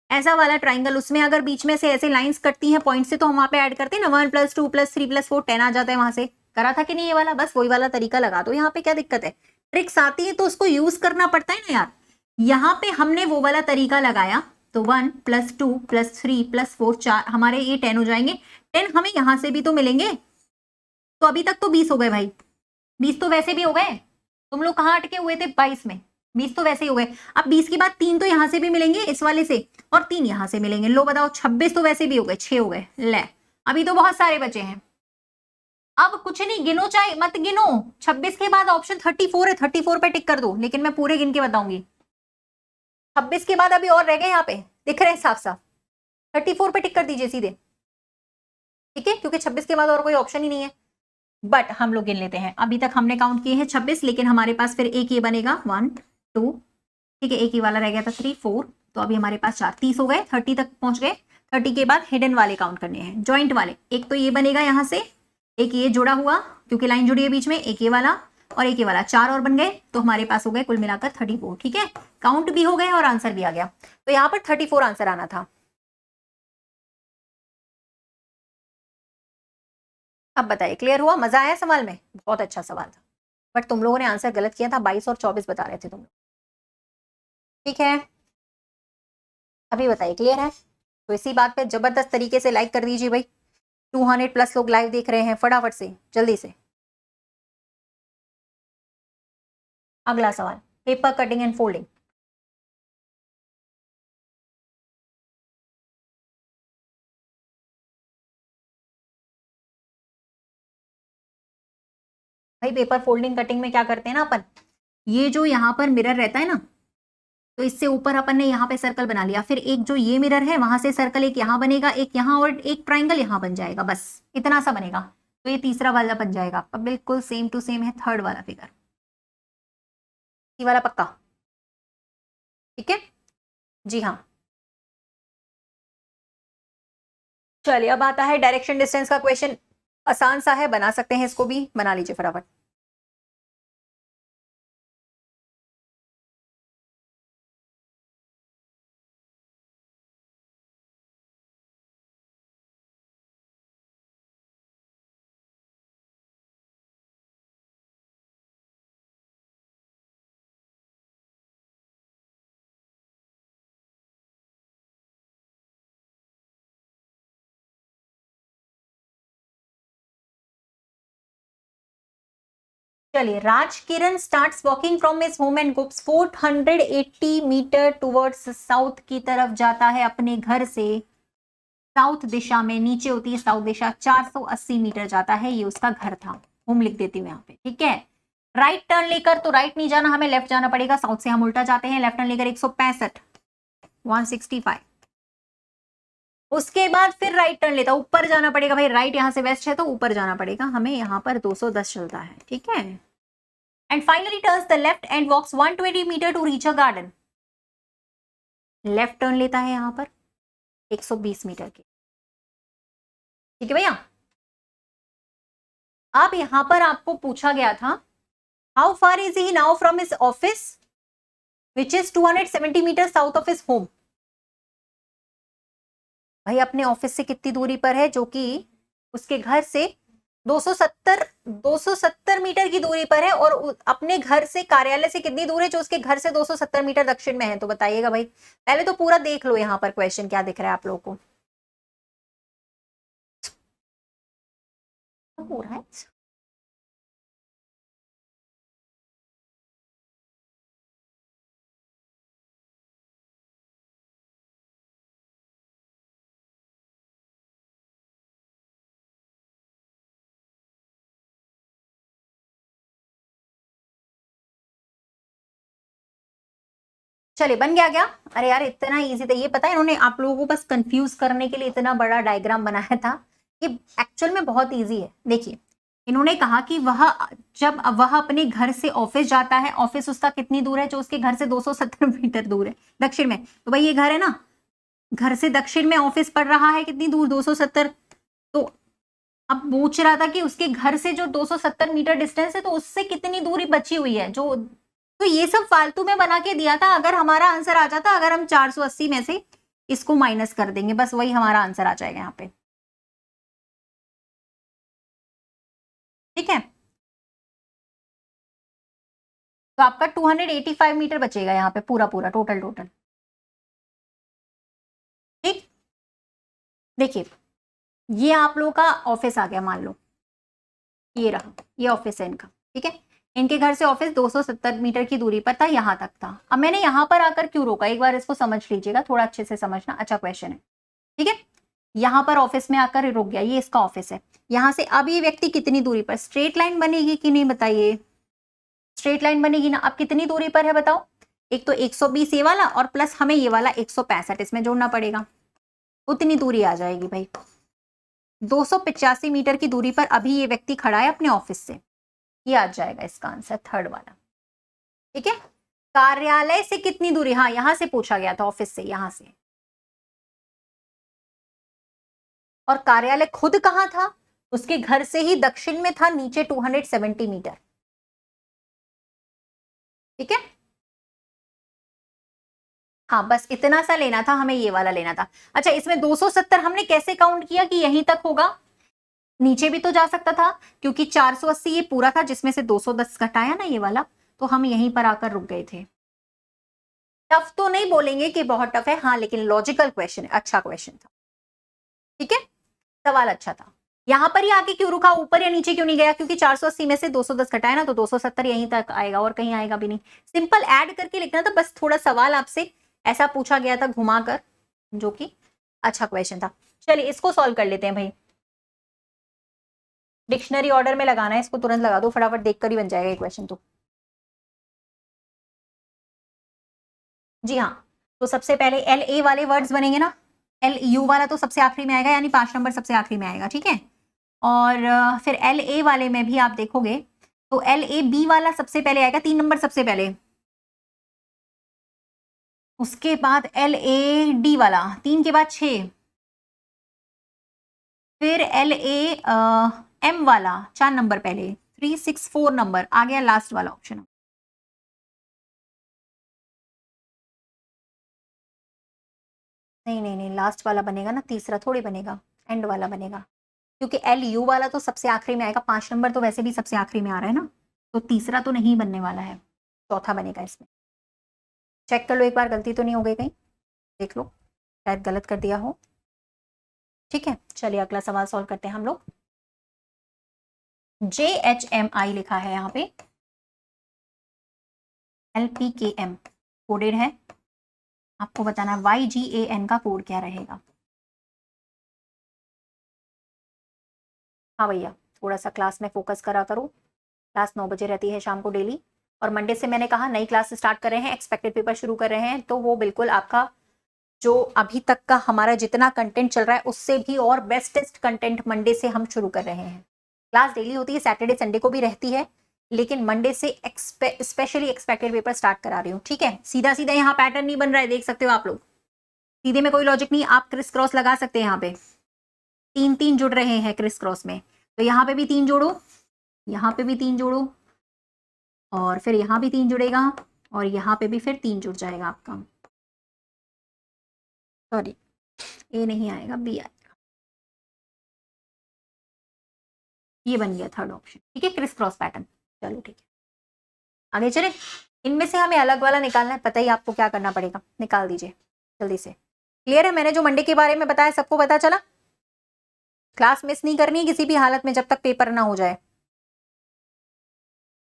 ऐसा वाला ट्राइंगल, उसमें अगर बीच में से ऐसे लाइंस कटती हैं पॉइंट से, तो हम वहां पे ऐड करते हैं ना, 1 + 2 + 3 + 4 10 आ जाता है वहां से। करा था कि नहीं ये वाला, बस वही वाला तरीका लगा दो यहाँ पे, क्या दिक्कत है। ट्रिक्स आती है तो उसको यूज करना पड़ता है ना यार। यहाँ पे हमने वो वाला तरीका लगाया, तो 1 + 2 + 3 + 4 4 हमारे ये 10 हो जाएंगे। 10 हमें यहां से भी तो मिलेंगे, तो अभी तक तो 20 हो गए भाई। 20 तो वैसे भी हो गए, तुम लोग कहाँ अटके हुए थे 22 में, 20 तो वैसे ही हो गए। अब 20 के बाद 3 तो यहां से भी मिलेंगे इस वाले से, और 3 यहां से मिलेंगे। लो बताओ, 26 तो वैसे भी हो गए, 6 हो गए। ले, अभी तो बहुत सारे बचे हैं। अब कुछ नहीं, गिनो चाहे मत गिनो। 26 के बाद ऑप्शन 34 है, 34 पे टिक कर दो, लेकिन मैं पूरे गिन के बताऊंगी। 26 के बाद अभी और रह गए, यहाँ पे दिख रहे हैं साफ साफ। 34 पे टिक कर दीजिए सीधे, ठीक है, क्योंकि 26 के बाद और कोई ऑप्शन ही नहीं है। बट हम लोग गिन लेते हैं। अभी तक हमने काउंट किए हैं 26, लेकिन हमारे पास फिर एक ये बनेगा 1 2 ठीक है, एक ही वाला रह गया था 3 4, तो अभी हमारे पास 4 30 हो गए, 30 तक पहुंच गए। 30 के बाद हिडन वाले काउंट करने हैं, जॉइंट वाले। एक तो ये बनेगा यहाँ से, एक ये जुड़ा हुआ क्योंकि लाइन जुड़ी है बीच में, एक ये वाला और एक ये वाला, 4 और बन गए, तो हमारे पास हो गए कुल मिलाकर 34। ठीक है, काउंट भी हो गए और आंसर भी आ गया, तो यहाँ पर 34 आंसर आना था। अब बताइए, क्लियर हुआ? मजा आया सवाल में? बहुत अच्छा सवाल था, बट तुम लोगों ने आंसर गलत किया था, 22 और 24 बता रहे थे तुम लोग। ठीक है, अभी बताइए क्लियर है? तो इसी बात पे जबरदस्त तरीके से लाइक कर दीजिए भाई, 200 प्लस लोग लाइव देख रहे हैं, फटाफट से जल्दी से। अगला सवाल, पेपर कटिंग एंड फोल्डिंग। भाई पेपर फोल्डिंग कटिंग में क्या करते हैं ना अपन, ये जो यहाँ पर मिरर रहता है ना, तो इससे ऊपर अपन ने यहाँ पे सर्कल बना लिया, फिर एक जो ये मिरर है वहां से सर्कल एक यहाँ बनेगा, एक यहाँ और एक ट्राइंगल यहाँ बन जाएगा, बस इतना सा बनेगा, तो ये तीसरा वाला बन जाएगा आपका। बिल्कुल सेम टू सेम है थर्ड वाला फिगर, ये वाला पक्का? ठीक है जी हाँ। चलिए अब आता है डायरेक्शन डिस्टेंस का क्वेश्चन, आसान सा है, बना सकते हैं इसको भी, बना लीजिए फटाफट। चलिए, Raj Kiran starts walking from his home and goes 480 metres towards south की तरफ जाता है अपने घर से, साउथ दिशा में, नीचे होती है साउथ दिशा, 480 मीटर जाता है, ये उसका घर था। होम लिख देती हूँ यहाँ पे, ठीक है। राइट टर्न लेकर, तो राइट नहीं जाना, हमें लेफ्ट जाना पड़ेगा, साउथ से हम उल्टा जाते हैं, लेफ्ट टर्न लेकर 165 165, उसके बाद फिर राइट टर्न लेता, ऊपर जाना पड़ेगा भाई, राइट यहाँ से वेस्ट है तो ऊपर जाना पड़ेगा हमें, यहाँ पर 210 चलता है, ठीक है। And finally turns the left and walks 120 metre to reach a garden, left turn लेता है यहाँ पर 120 मीटर की, ठीक है भैया। अब यहां पर आपको पूछा गया था, how far is he now from his office which is 270 metre south of his home. भाई अपने ऑफिस से कितनी दूरी पर है, जो कि उसके घर से 270 मीटर की दूरी पर है, और अपने घर से कार्यालय से कितनी दूर है, जो उसके घर से 270 मीटर दक्षिण में है। तो बताइएगा भाई, पहले तो पूरा देख लो यहाँ पर क्वेश्चन क्या दिख रहा है आप लोगों को, हो रहा है। चलिए बन गया क्या? अरे यार इतना इजी था, ये पता है इन्होंने आप लोगों को बस कंफ्यूज करने के लिए इतना बड़ा डायग्राम बनाया था, ये एक्चुअल में बहुत इजी है। देखिए इन्होंने कहा कि जब वह अपने घर से ऑफिस जाता है, ऑफिस उसका कितनी दूर है, जो उसके घर से 270 मीटर दूर है दक्षिण में, तो भाई ये घर है ना, घर से दक्षिण में ऑफिस पड़ रहा है कितनी दूर, 270। तो अब पूछ रहा था कि उसके घर से जो 270 मीटर डिस्टेंस है, तो उससे कितनी दूरी बची हुई है, जो तो ये सब फालतू में बना के दिया था। अगर हमारा आंसर आ जाता, अगर हम 480 में से इसको माइनस कर देंगे, बस वही हमारा आंसर आ जाएगा यहाँ पे, ठीक है। तो आपका 285 मीटर बचेगा यहाँ पे, पूरा पूरा टोटल टोटल, ठीक। देखिए ये आप लोगों का ऑफिस आ गया, मान लो ये रहा, ये ऑफिस है इनका, ठीक है। इनके घर से ऑफिस 270 मीटर की दूरी पर था, यहां तक था। अब मैंने यहां पर आकर क्यों रोका, एक बार इसको समझ लीजिएगा, थोड़ा अच्छे से समझना, अच्छा क्वेश्चन है, ठीक है। यहां पर ऑफिस में आकर रुक गया, ये इसका ऑफिस है, यहां से अब ये व्यक्ति कितनी दूरी पर, स्ट्रेट लाइन बनेगी कि नहीं बताइए, स्ट्रेट लाइन बनेगी ना। अब कितनी दूरी पर है बताओ, एक तो 120 ये वाला और प्लस हमें ये वाला 165 इसमें जोड़ना पड़ेगा, उतनी दूरी आ जाएगी भाई। 285 मीटर की दूरी पर अभी ये व्यक्ति खड़ा है अपने ऑफिस से, ये आ जाएगा इसका आंसर थर्ड वाला, ठीक है। कार्यालय से कितनी दूरी, हाँ यहां से पूछा गया था, ऑफिस से, यहां से। और कार्यालय खुद कहां था, उसके घर से ही दक्षिण में था, नीचे 270 मीटर। ठीक है, हाँ बस इतना सा लेना था हमें, ये वाला लेना था। अच्छा, इसमें 270 हमने कैसे काउंट किया कि यहीं तक होगा, नीचे भी तो जा सकता था, क्योंकि 480 ये पूरा था जिसमें से 210 घटाया ना ये वाला, तो हम यहीं पर आकर रुक गए थे। टफ तो नहीं बोलेंगे कि बहुत टफ है, हाँ लेकिन लॉजिकल क्वेश्चन है, अच्छा क्वेश्चन था। ठीक है, सवाल अच्छा था। यहां पर ही आके क्यों रुका, ऊपर या नीचे क्यों नहीं गया, क्योंकि 480 में से 210 घटाया ना, तो 270 यहीं तक आएगा और कहीं आएगा भी नहीं। सिंपल ऐड करके लिखना था बस, थोड़ा सवाल आपसे ऐसा पूछा गया था घुमाकर, जो कि अच्छा क्वेश्चन था। चलिए इसको सॉल्व कर लेते हैं भाई। डिक्शनरी ऑर्डर में लगाना है इसको, तुरंत लगा दो, फटाफट देखकर ही बन जाएगा ये क्वेश्चन तो। जी हाँ, तो सबसे पहले एल ए वाले वर्ड्स बनेंगे ना, एल यू वाला तो सबसे आखिरी में आएगा, यानी 5 नंबर सबसे आखिरी में आएगा। ठीक है, और फिर एल ए वाले में भी आप देखोगे तो एल ए बी वाला सबसे पहले आएगा, 3 नंबर सबसे पहले। उसके बाद एल ए डी वाला 3 के बाद 6, फिर एल ए एम वाला 4 नंबर पहले, 3 6 4 नंबर आ गया लास्ट वाला ऑप्शन। नहीं नहीं नहीं, लास्ट वाला बनेगा ना, तीसरा थोड़ी बनेगा, एंड वाला बनेगा, क्योंकि एल यू वाला तो सबसे आखिरी में आएगा, 5 नंबर तो वैसे भी सबसे आखिरी में आ रहा है ना, तो तीसरा तो नहीं बनने वाला है, चौथा बनेगा इसमें। चेक कर लो एक बार, गलती तो नहीं हो गई कहीं, देख लो शायद गलत कर दिया हो। ठीक है, चलिए अगला सवाल सॉल्व करते हैं हम लोग। JHMI लिखा है यहाँ पे, LPKM कोडेड है, आपको बताना YGAN का कोड क्या रहेगा। हाँ भैया, थोड़ा सा क्लास में फोकस करा करो, क्लास 9 बजे रहती है शाम को डेली, और मंडे से मैंने कहा नई क्लास स्टार्ट कर रहे हैं, एक्सपेक्टेड पेपर शुरू कर रहे हैं, तो वो बिल्कुल आपका जो अभी तक का हमारा जितना कंटेंट चल रहा है उससे भी और बेस्टेस्ट कंटेंट मंडे से हम शुरू कर रहे हैं। क्लास डेली होती है, सैटरडे संडे को भी रहती है, लेकिन मंडे से स्पेशली एक्सपेक्टेड पेपर स्टार्ट करा रही हूँ। ठीक है, सीधा सीधा यहाँ पैटर्न नहीं बन रहा है, देख सकते हो आप लोग, सीधे में कोई लॉजिक नहीं, आप क्रिस क्रॉस लगा सकते हैं, यहाँ पे 3 3 जुड़ रहे हैं क्रिस क्रॉस में, तो यहाँ पे भी 3 जोड़ो, यहाँ पे भी 3 जोड़ो, और फिर यहाँ भी 3 जुड़ेगा, और यहाँ पे भी फिर 3 जुड़ जाएगा आपका, सॉरी ए नहीं आएगा, बी आएगा, ये बन गया थर्ड ऑप्शन। ठीक है, क्रिस क्रॉस पैटर्न। चलो ठीक है, आगे चले, इनमें से हमें अलग वाला निकालना है, पता ही आपको क्या करना पड़ेगा, निकाल दीजिए जल्दी से। क्लियर है, मैंने जो मंडे के बारे में बताया सबको पता चला, क्लास मिस नहीं करनी है किसी भी हालत में जब तक पेपर ना हो जाए,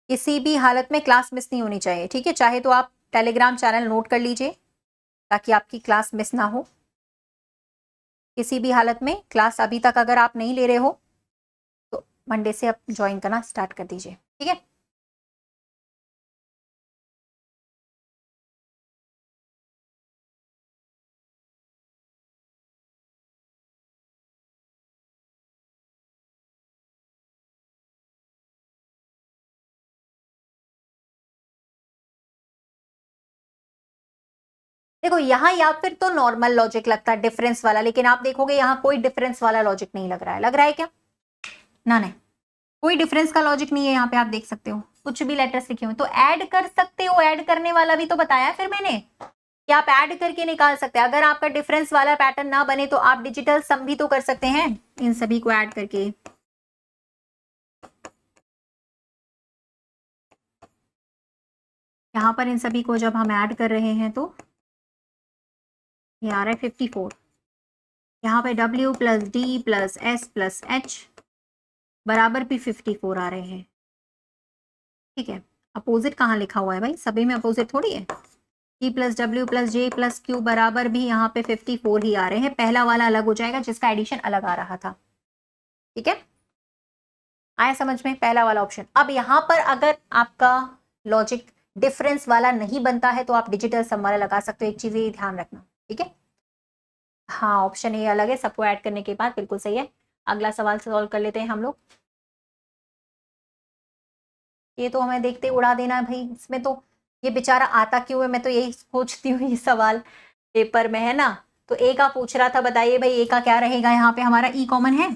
किसी भी हालत में क्लास मिस नहीं होनी चाहिए। ठीक है, चाहे तो आप टेलीग्राम चैनल नोट कर लीजिए ताकि आपकी क्लास मिस ना हो, किसी भी हालत में क्लास अभी तक अगर आप नहीं ले रहे हो तो मंडे से आप ज्वाइन करना स्टार्ट कर दीजिए। ठीक है, देखो यहाँ या फिर तो नॉर्मल लॉजिक लगता है डिफरेंस वाला, लेकिन आप देखोगे यहाँ कोई डिफरेंस वाला लॉजिक नहीं लग रहा है, लग रहा है क्या, ना नहीं, कोई डिफरेंस का लॉजिक नहीं है यहाँ पे, आप देख सकते हो कुछ भी लेटर्स लिखे हुए, तो ऐड कर सकते हो, ऐड करने वाला भी तो बताया फिर मैंने कि आप ऐड करके निकाल सकते हैं, अगर आपका डिफरेंस वाला पैटर्न ना बने तो आप डिजिटल सम भी तो कर सकते हैं, इन सभी को ऐड करके। यहाँ पर इन सभी को जब हम ऐड कर रहे हैं तो ये आ रहा है 54, यहाँ पे W plus D plus S plus H बराबर भी 54 आ रहे हैं। ठीक है, अपोजिट कहाँ लिखा हुआ है भाई, सभी में अपोजिट थोड़ी है, T plus W plus J plus Q बराबर भी यहाँ पे 54 ही आ रहे हैं, पहला वाला अलग हो जाएगा जिसका एडिशन अलग आ रहा था। ठीक है, आया समझ में, पहला वाला ऑप्शन। अब यहाँ पर अगर आपका लॉजिक डिफरेंस वाला नहीं बनता है तो आप डिजिटल सम वाला लगा सकते हो, एक चीज ये ध्यान रखना। ठीक है, हाँ ऑप्शन ये अलग है, सबको ऐड करने के बाद बिल्कुल सही है। अगला सवाल सॉल्व कर लेते हैं हम लोग, ये तो हमें देखते उड़ा देना है भाई, इसमें तो ये बेचारा आता क्यों है, मैं तो यही सोचती हूँ ये सवाल पेपर में, है ना। तो ए का पूछ रहा था, बताइए भाई ए का क्या रहेगा, यहाँ पे हमारा ई कॉमन है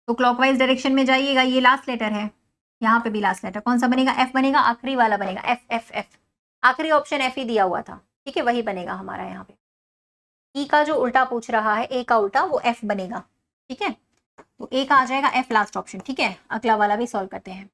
तो क्लॉकवाइज डायरेक्शन में जाइएगा, ये लास्ट लेटर है, यहाँ पे भी लास्ट लेटर, कौन सा बनेगा, एफ बनेगा, आखिरी वाला बनेगा, एफ एफ एफ, आखिरी ऑप्शन एफ ही दिया हुआ था, ठीक है, वही बनेगा हमारा यहाँ पे। ई का जो उल्टा पूछ रहा है, ए का उल्टा, वो एफ बनेगा, ठीक है, तो ए का आ जाएगा एफ लास्ट ऑप्शन, ठीक है। अगला वाला भी सॉल्व करते हैं।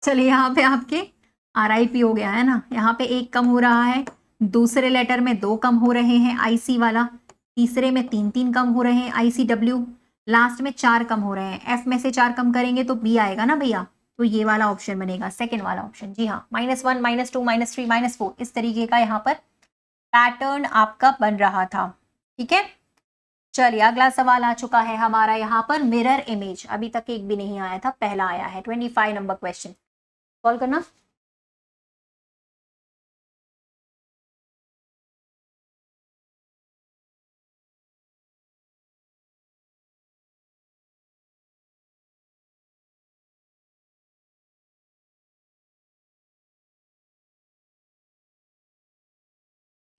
चलिए यहाँ पे आपके RIP हो गया है ना, यहाँ पे एक कम हो रहा है, दूसरे लेटर में 2 कम हो रहे हैं IC वाला, तीसरे में 3 कम हो रहे हैं ICW, लास्ट में 4 कम हो रहे हैं। F में से 4 कम करेंगे तो B आएगा ना भैया, तो ये वाला ऑप्शन बनेगा, सेकेंड वाला ऑप्शन, जी हाँ, -1 -2 -3 -4, इस तरीके का यहाँ पर पैटर्न आपका बन रहा था, ठीक है। चलिए अगला सवाल आ चुका है हमारा यहाँ पर, मिरर इमेज, अभी तक एक भी नहीं आया था, पहला आया है, 25 नंबर क्वेश्चन, सॉल्व करना।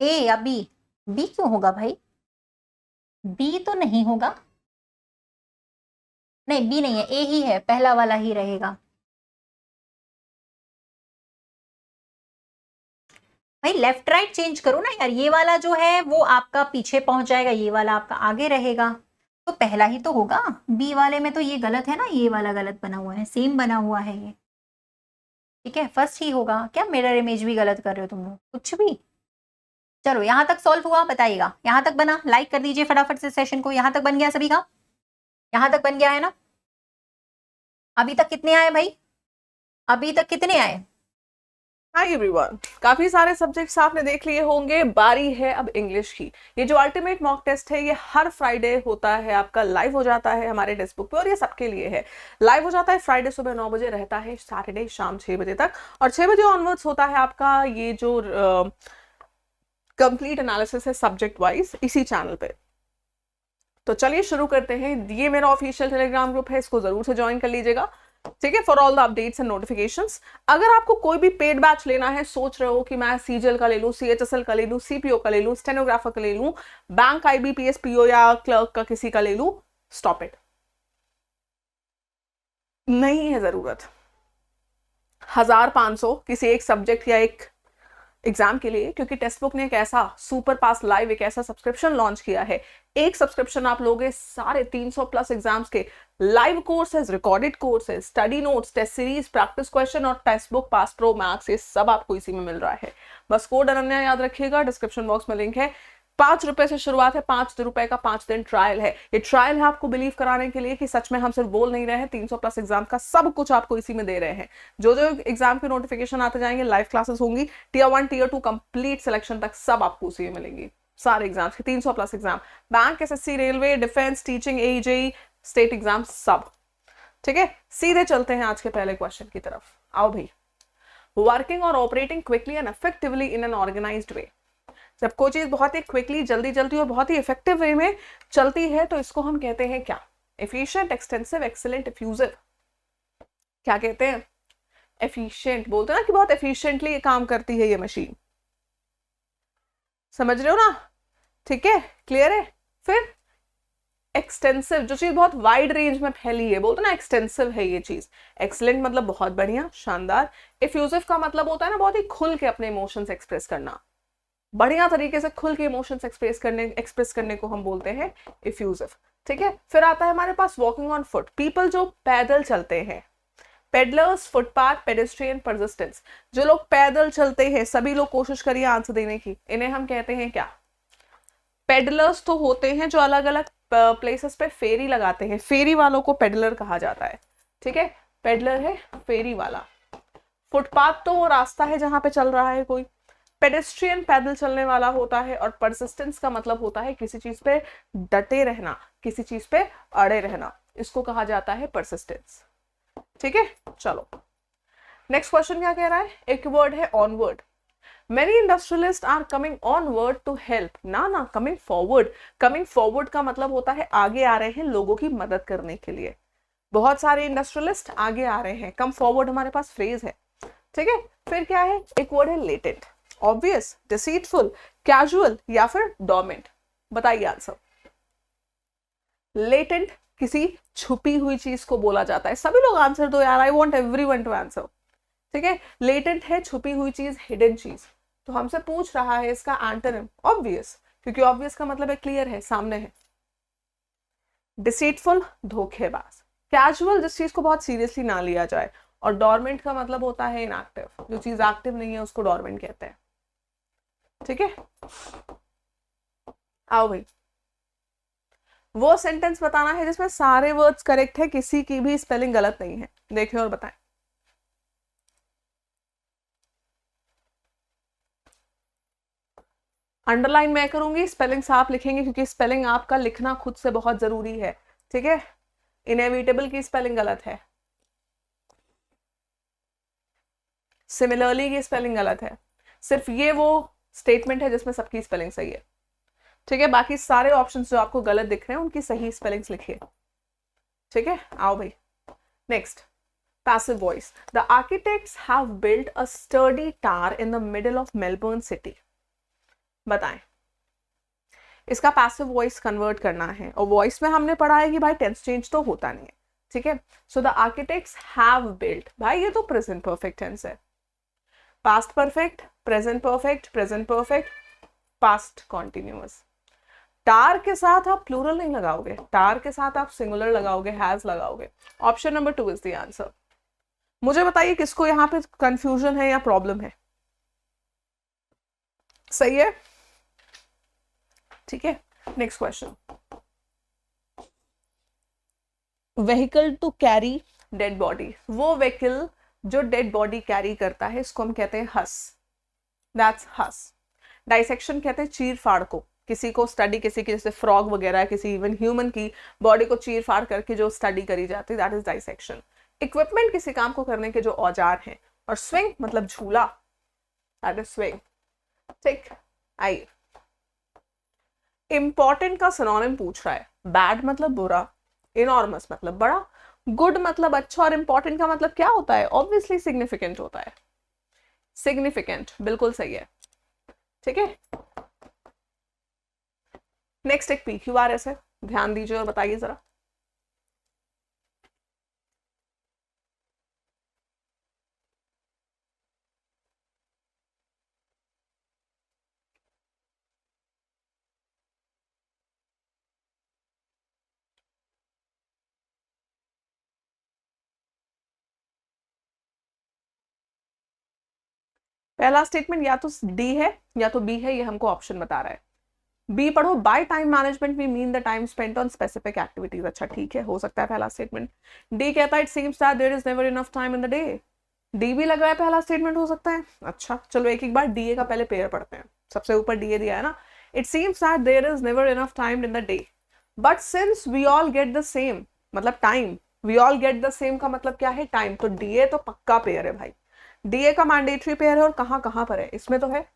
ए या बी, बी क्यों होगा भाई, बी तो नहीं होगा, नहीं बी नहीं है, ए ही है, पहला वाला ही रहेगा। भाई लेफ्ट राइट चेंज करो ना यार, ये वाला जो है वो आपका पीछे पहुंच जाएगा, ये वाला आपका आगे रहेगा, तो पहला ही तो होगा। बी वाले में तो ये गलत है ना, ये वाला गलत बना हुआ है, सेम बना हुआ है ये, ठीक है, फर्स्ट ही होगा। क्या मिरर इमेज भी गलत कर रहे हो तुम लोग, कुछ भी। चलो यहाँ तक सॉल्व हुआ, बताइएगा, यहाँ तक बना, लाइक कर दीजिए फटाफट से सेशन को, यहाँ तक बन गया सभी का, यहाँ तक बन गया है ना। अभी तक कितने आए भाई, अभी तक कितने आए। हाय एवरीवन, काफी सारे सब्जेक्ट्स आपने देख लिए होंगे, बारी है अब इंग्लिश की। ये जो अल्टीमेट मॉक टेस्ट है ये हर फ्राइडे होता है, आपका लाइव हो जाता है हमारे टेक्स्ट बुक पे, और ये सबके लिए है, लाइव हो जाता है फ्राइडे सुबह 9 बजे, रहता है सैटरडे शाम 6 बजे तक, और 6 बजे ऑनवर्ड्स होता है आपका ये जो कंप्लीट एनालिसिस है सब्जेक्ट वाइज इसी चैनल पे। तो चलिए शुरू करते हैं। ये मेरा ऑफिशियल टेलीग्राम ग्रुप है, इसको जरूर से ज्वाइन कर लीजिएगा, ठीक है, for all the updates and notifications. अगर आपको कोई भी पेड बैच लेना है, सोच रहे हो कि मैं सीजीएल का ले लूं, CHSL का ले लूं, CPO का ले लूं, स्टेनोग्राफर का ले लूं, बैंक IBPS PO या क्लर्क का किसी का ले लूं, स्टॉप इट, नहीं है जरूरत। 1500 किसी एक सब्जेक्ट या एक एग्जाम के लिए, क्योंकि टेक्स्ट बुक ने एक ऐसा सुपर पास लाइव एक ऐसा सब्सक्रिप्शन लॉन्च किया है, एक सब्सक्रिप्शन आप लोगे सारे 300 प्लस एग्जाम्स के live courses, recorded courses, study notes, test series, practice question और text book, pass pro, max, ये सब आपको इसी में मिल रहा है। बस कोड अनन्या याद रखिएगा, डिस्क्रिप्शन बॉक्स में लिंक है। 5 रुपए से शुरुआत है, 5 रुपए का 5 दिन ट्रायल है। ये ट्रायल है आपको बिलीव कराने के लिए कि सच में हम सिर्फ बोल नहीं रहे हैं, 300 प्लस एग्जाम का सब कुछ आपको इसी में दे रहे हैं। जो जो एग्जाम के नोटिफिकेशन आते जाएंगे, लाइव क्लासेस होंगी, Tier 1 Tier 2 कंप्लीट सिलेक्शन तक सब आपको उसी में मिलेंगी, सारे एग्जाम्स के 300 plus exam, bank, SSC, railway, defence, teaching, AJE, state exam, सब, ठीक है। सीधे चलते हैं आज के पहले क्वेश्चन की तरफ, आओ भाई। वर्किंग और operating quickly and effectively in an organised way, जब कोई चीज बहुत ही क्विकली, जल्दी जल्दी और बहुत ही इफेक्टिव वे में चलती है तो इसको हम कहते हैं क्या, एफिशिएंट, एक्सटेंसिव, एक्सीलेंट, इफ्यूजिव। क्या कहते हैं, एफिशिएंट, बोलते हैं ना कि बहुत एफिशिएंटली ये काम करती है ये मशीन, समझ रहे हो ना, ठीक है, क्लियर है। फिर एक्सटेंसिव, जो चीज बहुत वाइड रेंज में फैली है, बोलते ना एक्सटेंसिव है ये चीज। एक्सीलेंट मतलब बहुत बढ़िया, शानदार। इफ्यूजिव का मतलब होता है ना बहुत ही खुल के अपने इमोशंस एक्सप्रेस करना, बढ़िया तरीके से खुल के इमोशंस एक्सप्रेस करने को हम बोलते हैं इफ्यूजिव, ठीक है। फिर आता है हमारे पास वॉकिंग ऑन फुट, पीपल जो पैदल चलते हैं, पेडलर्स, फुटपाथ, पेडेस्ट्रियन, परसिस्टेंस, जो लोग पैदल चलते हैं, सभी लोग कोशिश करिए आंसर देने की, इन्हें हम कहते हैं क्या। पेडलर्स तो होते हैं जो अलग अलग प्लेसेस पे फेरी लगाते हैं, फेरी वालों को पेडलर कहा जाता है, ठीक है, पेडलर है फेरी वाला। फुटपाथ तो वो रास्ता है जहां पे चल रहा है कोई, पेडेस्ट्रियन पैदल चलने वाला होता है, और परसिस्टेंस का मतलब होता है किसी चीज पे डटे रहना, किसी चीज पे अड़े रहना, इसको कहा जाता है परसिस्टेंस। ठीक है, चलो नेक्स्ट क्वेश्चन क्या कह रहा है, एक वर्ड है onward. Many industrialists are coming onward to help, ना coming forward। coming forward का मतलब होता है आगे आ रहे हैं लोगों की मदद करने के लिए। बहुत सारे इंडस्ट्रियलिस्ट आगे आ रहे हैं, कम फॉरवर्ड हमारे पास फ्रेज है। ठीक है, फिर क्या है, एक वर्ड है लेटेंट, ऑब्वियस, डिसीटफुल, कैजुअल या फिर डोरमेंट। बताइए आंसर। लेटेंट किसी छुपी हुई चीज को बोला जाता है। सभी लोग आंसर दो यार, I want everyone to answer. ठीक है, लेटेंट है छुपी हुई चीज, हिडन चीज। तो हमसे पूछ रहा है इसका एंटोनिम, ऑब्वियस, क्योंकि ऑब्वियस का मतलब है क्लियर है, सामने है। डिसीटफुल, धोखेबाज। कैजुअल, जिस चीज को बहुत सीरियसली ना लिया जाए। और डोरमेंट का मतलब होता है इनएक्टिव, जो चीज एक्टिव नहीं है उसको डोरमेंट कहते हैं। ठीक है, आओ भाई, वो सेंटेंस बताना है जिसमें सारे वर्ड्स करेक्ट है, किसी की भी स्पेलिंग गलत नहीं है। देखिए और बताएं। अंडरलाइन मैं करूंगी, स्पेलिंग आप लिखेंगे, क्योंकि स्पेलिंग आपका लिखना खुद से बहुत जरूरी है। ठीक है, इनएविटेबल की स्पेलिंग गलत है, सिमिलरली की स्पेलिंग गलत है, सिर्फ ये वो स्टेटमेंट है जिसमें सबकी स्पेलिंग सही है। ठीक है, बाकी सारे ऑप्शंस जो आपको गलत दिख रहे हैं उनकी सही स्पेलिंग्स लिखिए। ठीक है, आओ भाई next, passive voice. The architects have built a sturdy tower in the middle of Melbourne city. बताएं, इसका पैसिव वॉइस कन्वर्ट करना है, और वॉइस में हमने पढ़ा है कि भाई टेंस चेंज तो होता नहीं है। ठीक है, so the architects have built, भाई ये तो प्रेजेंट परफेक्ट टेंस है। Past perfect, present perfect, present perfect, past continuous. टार के साथ आप प्लूरल नहीं लगाओगे, टार के साथ आप सिंगुलर लगाओगे, हैज लगाओगे। Option number 2 is the answer. मुझे बताइए किसको यहाँ पे कंफ्यूजन है या प्रॉब्लम है। सही है, ठीक है, next question. Vehicle to carry dead body, वो व्हीकल जो डेड बॉडी कैरी करता है इसको हम कहते हैं हस, दैट्स हस। डाइसेक्शन कहते हैं चीर फाड़ को, किसी को स्टडी, किसी की जैसे फ्रॉग वगैरह, किसी इवन ह्यूमन की बॉडी को चीर फाड़ करके जो स्टडी करी जाती है, दैट इज डाइसेक्शन। इक्विपमेंट, किसी काम को करने के जो औजार हैं। और स्विंग मतलब झूला, दैट इज स्विंग। ठीक, आइए, इंपॉर्टेंट का सिनोनिम पूछ रहा है। बैड मतलब बुरा, इनॉर्मस मतलब बड़ा, गुड मतलब अच्छा, और इंपॉर्टेंट का मतलब क्या होता है, ऑब्वियसली सिग्निफिकेंट होता है। सिग्निफिकेंट बिल्कुल सही है। ठीक है, नेक्स्ट एक PQRS है, ध्यान दीजिए और बताइए जरा। पहला स्टेटमेंट या तो डी है या तो बी है, ये हमको ऑप्शन बता रहा है। बी पढ़ो, by time management we mean the time spent on specific activities. अच्छा ठीक है, हो सकता है पहला स्टेटमेंट। डी कहता है it seems that there is never enough time in the day. D भी लग रहा है पहला स्टेटमेंट हो सकता है। अच्छा चलो एक एक बार डीए का पहले पेयर पढ़ते हैं। सबसे ऊपर डीए दिया है ना, it seems that there is never enough time in the day but since we all get the same, मतलब time, we all get the same का मतलब क्या है, टाइम। तो डीए तो पक्का पेयर है भाई, डीए का मैंडेटरी पेयर है। और कहाँ कहाँ पर है, इसमें तो है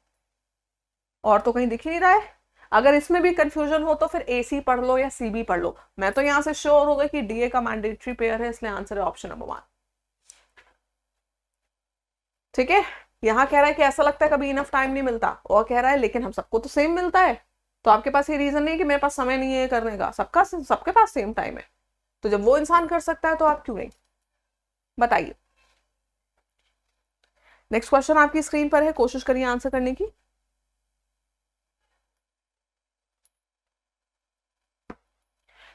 और तो कहीं दिख ही नहीं रहा है। अगर इसमें भी कंफ्यूजन हो तो फिर एसी पढ़ लो या सीबी पढ़ लो। मैं तो यहां से श्योर हो गई कि डीए का मैंडेटरी पेयर है, इसलिए आंसर है ऑप्शन नंबर 1। ठीक है, यहां कह रहा है कि ऐसा लगता है कभी इनफ टाइम नहीं मिलता, और कह रहा है लेकिन हम सबको तो सेम मिलता है। तो आपके पास ये रीजन नहीं कि मेरे पास समय नहीं है करने का, सबके पास सेम टाइम है। तो जब वो इंसान कर सकता है तो आप क्यों नहीं, बताइए। नेक्स्ट क्वेश्चन आपकी स्क्रीन पर है, कोशिश करिए आंसर करने की।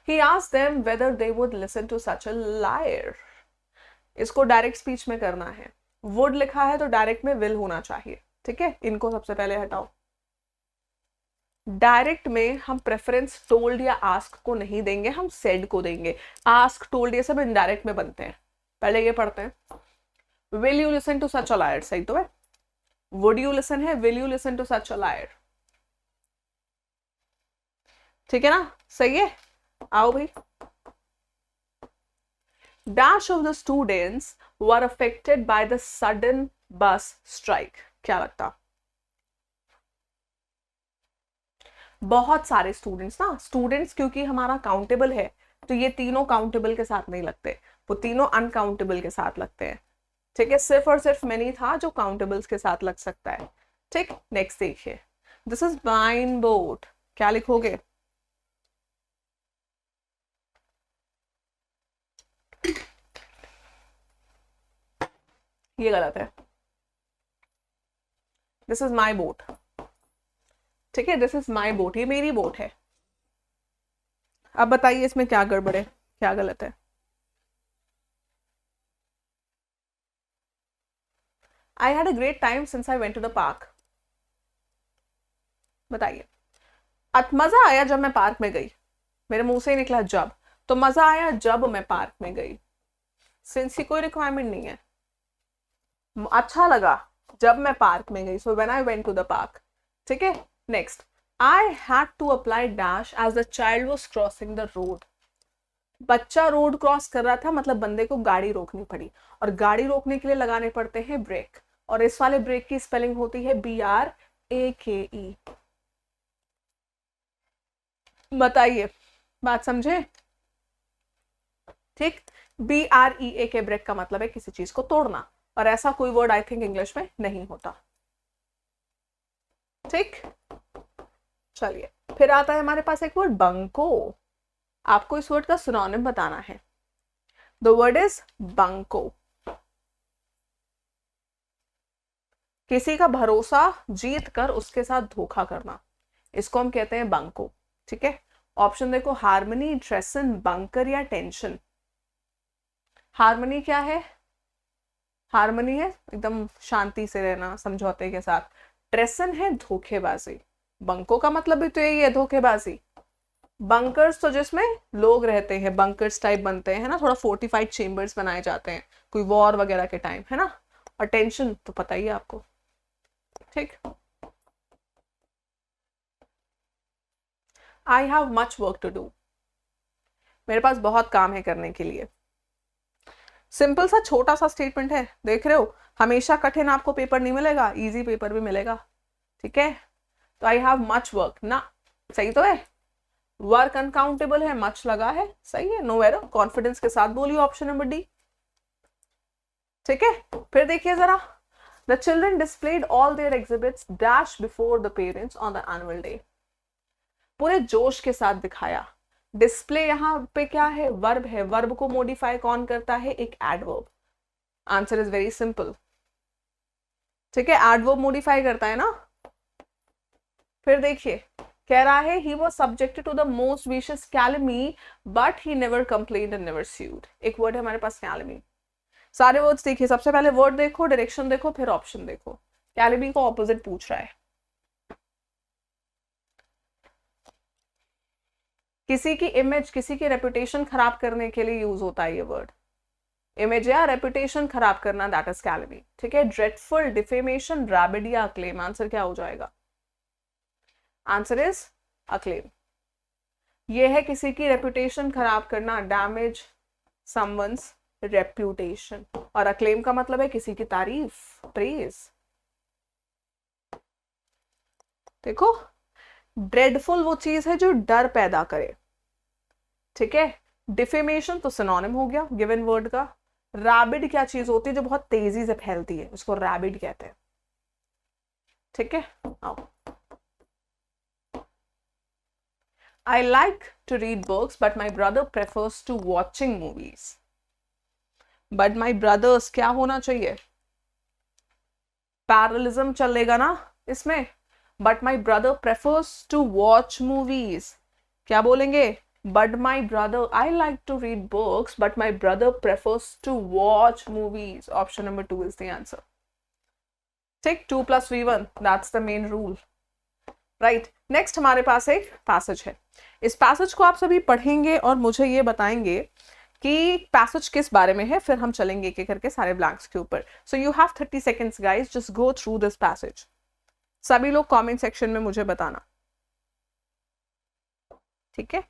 He asked them whether they would listen to such a liar. इसको डायरेक्ट स्पीच में करना है। वुड लिखा है तो डायरेक्ट में विल होना चाहिए। ठीक है, इनको सबसे पहले हटाओ। डायरेक्ट में हम प्रेफरेंस टोल्ड या आस्क को नहीं देंगे, हम सेड को देंगे। आस्क, टोल्ड ये सब इनडायरेक्ट में बनते हैं। पहले ये पढ़ते हैं, will you listen to such a liar, सही तो है। वुड यू लिसन है, will you listen to such a liar? ठीक है ना, सही है। आओ भाई। Dash of the students were affected by the sudden bus strike. क्या लगता? बहुत सारे स्टूडेंट्स ना, स्टूडेंट्स क्योंकि हमारा काउंटेबल है तो ये तीनों काउंटेबल के साथ नहीं लगते, वो तीनों अनकाउंटेबल के साथ लगते हैं। ठीक है, सिर्फ और सिर्फ मैनी था जो काउंटेबल्स के साथ लग सकता है। ठीक, नेक्स्ट देखिए, दिस इज ब्लाइंड बोट। क्या लिखोगे? ये गलत है। This is my boat. ठीक है, दिस इज माई बोट, ये मेरी बोट है। अब बताइए इसमें क्या गड़बड़ है, क्या गलत है? I had a great time since I went to the park. बताइए। मजा आया जब मैं पार्क में गई। मेरे मुंह से ही निकला जब, तो मजा आया जब मैं पार्क में गई। सिंस की कोई रिक्वायरमेंट नहीं है। अच्छा लगा जब मैं पार्क में गई, so when I went to the park. ठीक है, next, I had to apply dash as the child was crossing the road. बच्चा रोड क्रॉस कर रहा था, मतलब बंदे को गाड़ी रोकनी पड़ी, और गाड़ी रोकने के लिए लगाने पड़ते हैं ब्रेक, और इस वाले ब्रेक की स्पेलिंग होती है BRAKE। बताइए, बात समझे? ठीक, BREA के ब्रेक का मतलब है किसी चीज को तोड़ना, और ऐसा कोई वर्ड आई थिंक इंग्लिश में नहीं होता। ठीक, चलिए फिर आता है हमारे पास एक वर्ड बंको। आपको इस वर्ड का सिनोनिम बताना है। The word is bunco. किसी का भरोसा जीत कर उसके साथ धोखा करना, इसको हम कहते हैं बंको। ठीक है, ऑप्शन देखो, हार्मनी, ट्रेसन, बंकर या टेंशन। हार्मनी क्या है? हार्मनी है एकदम शांति से रहना, समझौते के साथ। ट्रेसन है धोखेबाजी। बंको का मतलब भी तो यही है, धोखेबाजी। बंकर्स तो जिसमें लोग रहते हैं, बंकर्स टाइप बनते हैं ना, थोड़ा फोर्टिफाइड चेम्बर्स बनाए जाते हैं कोई वॉर वगैरह के टाइम, है ना। और टेंशन तो पता ही है आपको। ठीक, I have much work to do. मेरे पास बहुत काम है करने के लिए। सिंपल सा छोटा सा स्टेटमेंट है, देख रहे हो, हमेशा कठिन आपको पेपर नहीं मिलेगा, इजी पेपर भी मिलेगा। ठीक है, तो आई हैव मच वर्क ना, सही तो है। वर्क अनकाउंटेबल है, मच लगा है, सही है, नो एरर। कॉन्फिडेंस के साथ बोलिए ऑप्शन नंबर डी। ठीक है, फिर देखिए जरा, the children displayed all their exhibits dash before the parents on the annual day. पूरे जोश के साथ दिखाया। डिस्प्ले यहाँ पे क्या है? वर्ब है। वर्ब को मॉडिफाई कौन करता है? एक adverb. Answer is very simple. ठीक है, एडवर्ब मॉडिफाई करता है ना। फिर देखिए, कह रहा है he was subjected to the most vicious calumny but he never complained and never sued. एक वर्ड है हमारे पास कैलमी। सारे वर्ड्स देखिए, सबसे पहले वर्ड देखो, डायरेक्शन देखो, फिर ऑप्शन देखो। कैलमी को ऑपोजिट पूछ रहा है। किसी की इमेज, किसी की रेपुटेशन खराब करने के लिए यूज होता है ये वर्ड। इमेज या रेपुटेशन खराब करना, दैट इज कैलमी। ठीक है, ड्रेडफुल, डिफेमेशन, रैबिड या अक्लेम। आंसर क्या हो जाएगा? Answer is acclaim. ये है किसी की रेपुटेशन खराब करना, डैमेज समवंस रेप्यूटेशन। और अक्लेम का मतलब है किसी की तारीफ, प्रेज। देखो, ड्रेडफुल वो चीज है जो डर पैदा करे। ठीक है, डिफेमेशन तो सिनोनिम हो गया गिवन वर्ड का। रैबिड क्या चीज होती है जो बहुत तेजी से फैलती है, उसको रैबिड कहते हैं। ठीक है, आओ। I like to read books, but my brother prefers to watching movies. But my brothers क्या होना चाहिए? पैरलिज्म चलेगा ना इसमें। But my brother prefers to watch movies. क्या बोलेंगे? But my brother, I like to read books, but my brother prefers to watch movies. Option number 2 is the answer. Take 2 plus V1. That's the main rule. Right, next हमारे पास एक passage है। इस passage को आप सभी पढ़ेंगे और मुझे ये बताएंगे कि पैसेज किस बारे में है, फिर हम चलेंगे एक एक करके सारे ब्लैंक्स के ऊपर. So you have 30 seconds guys, just go through this passage. सभी लोग कमेंट सेक्शन में मुझे बताना, ठीक है?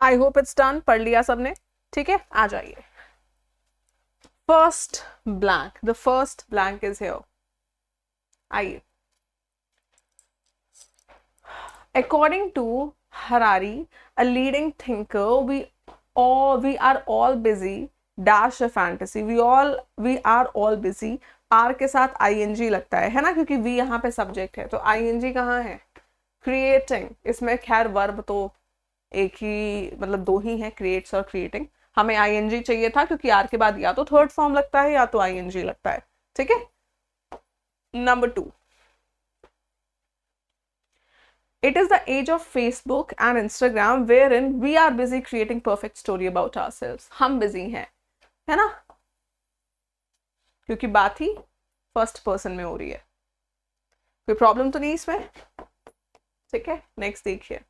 I hope it's done. पढ़ लिया सबने, ठीक है? आ जाइए. First blank, the first blank is here. आइए. According to Harari, a leading thinker, we are all busy dash a fantasy. We are all busy. R के साथ ing लगता है ना, क्योंकि we यहाँ पे सब्जेक्ट है. तो ing कहाँ है? Creating. इसमें खैर वर्ब तो एक ही, मतलब दो ही है, creates और creating. हमें ing चाहिए था क्योंकि R के बाद या तो थर्ड फॉर्म लगता है या तो ing लगता है, ठीक है? Number 2. It is the age of Facebook and Instagram wherein we are busy creating perfect story about ourselves. हम busy हैं, है ना? क्योंकि बात ही फर्स्ट पर्सन में हो रही है. कोई प्रॉब्लम तो नहीं इसमें, ठीक है? नेक्स्ट देखिए.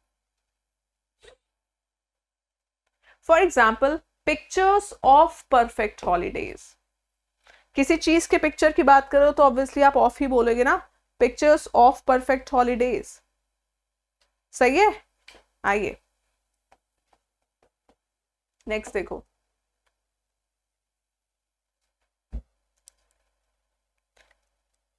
For example, pictures of perfect holidays. किसी चीज के पिक्चर की बात करो तो ऑब्वियसली आप ऑफ ही बोलोगे ना. Pictures of perfect holidays. सही है? आइए नेक्स्ट देखो.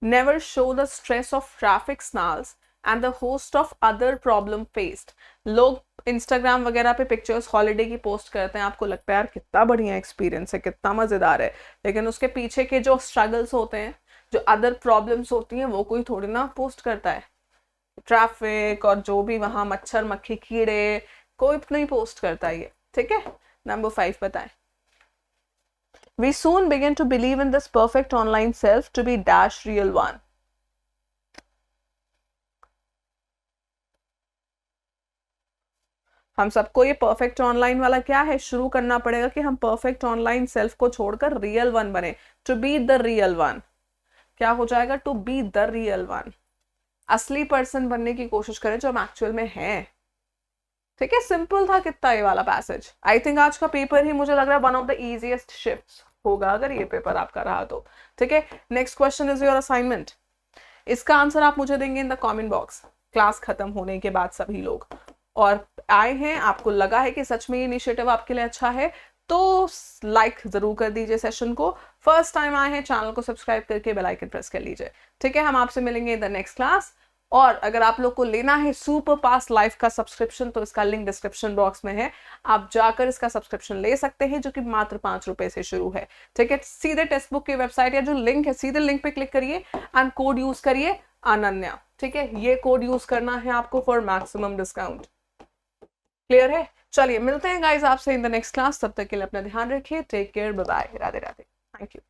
Never show the stress of traffic snarls and the host of other problem faced. लोग इंस्टाग्राम वगैरह पे पिक्चर्स हॉलीडे की पोस्ट करते हैं, आपको लगता है यार कितना बढ़िया एक्सपीरियंस है, कितना मजेदार है, लेकिन उसके पीछे के जो स्ट्रगल्स होते हैं, जो अदर प्रॉब्लम्स होती हैं, वो कोई थोड़ी ना पोस्ट करता है. ट्रैफिक और जो भी वहां मच्छर मक्खी कीड़े, कोई नहीं पोस्ट करता ये, ठीक है? नंबर 5 बताएं. We soon begin to believe in this perfect online self to be dash real one. हम सबको ये परफेक्ट ऑनलाइन वाला क्या है, शुरू करना पड़ेगा कि हम परफेक्ट ऑनलाइन सेल्फ को छोड़कर रियल वन बने. To be the real one. क्या हो जाएगा? To be the real one. असली पर्सन बनने की कोशिश करें जो हम एक्चुअल में हैं, ठीक है? सिंपल था कितना ये वाला पैसेज. आई थिंक आज का पेपर ही मुझे लग रहा है one of the easiest shifts होगा अगर ये पेपर आपका रहा तो, ठीक है? Next question is your assignment. इसका आंसर आप मुझे देंगे in the comment box. Class खत्म होने के बाद सभी लोग और आए हैं, आपको लगा है कि सच में ये इनिशिएटिव आपके लिए अच्छा है, तो लाइक जरूर कर दीजिए सेशन को. फर्स्ट टाइम आए हैं, चैनल को सब्सक्राइब करके बेल आइकन प्रेस कर लीजिए, ठीक है? हम आपसे मिलेंगे इन द नेक्स्ट क्लास. और अगर आप लोग को लेना है सुपर पास लाइव का सब्सक्रिप्शन तो इसका लिंक डिस्क्रिप्शन बॉक्स में है, आप जाकर इसका सब्सक्रिप्शन ले सकते हैं, जो कि मात्र 5 रुपए से शुरू है, ठीक है? सीधे टेक्स्ट बुक की वेबसाइट या जो लिंक है, सीधे लिंक पे क्लिक करिए एंड कोड यूज करिए अनन्या. ठीक है, ये कोड यूज करना है आपको फॉर मैक्सिमम डिस्काउंट। क्लियर है? चलिए मिलते हैं गाइस आपसे इन द नेक्स्ट क्लास, तब तक के लिए अपना ध्यान रखिए, take care, bye bye, Radhe Radhe, thank you.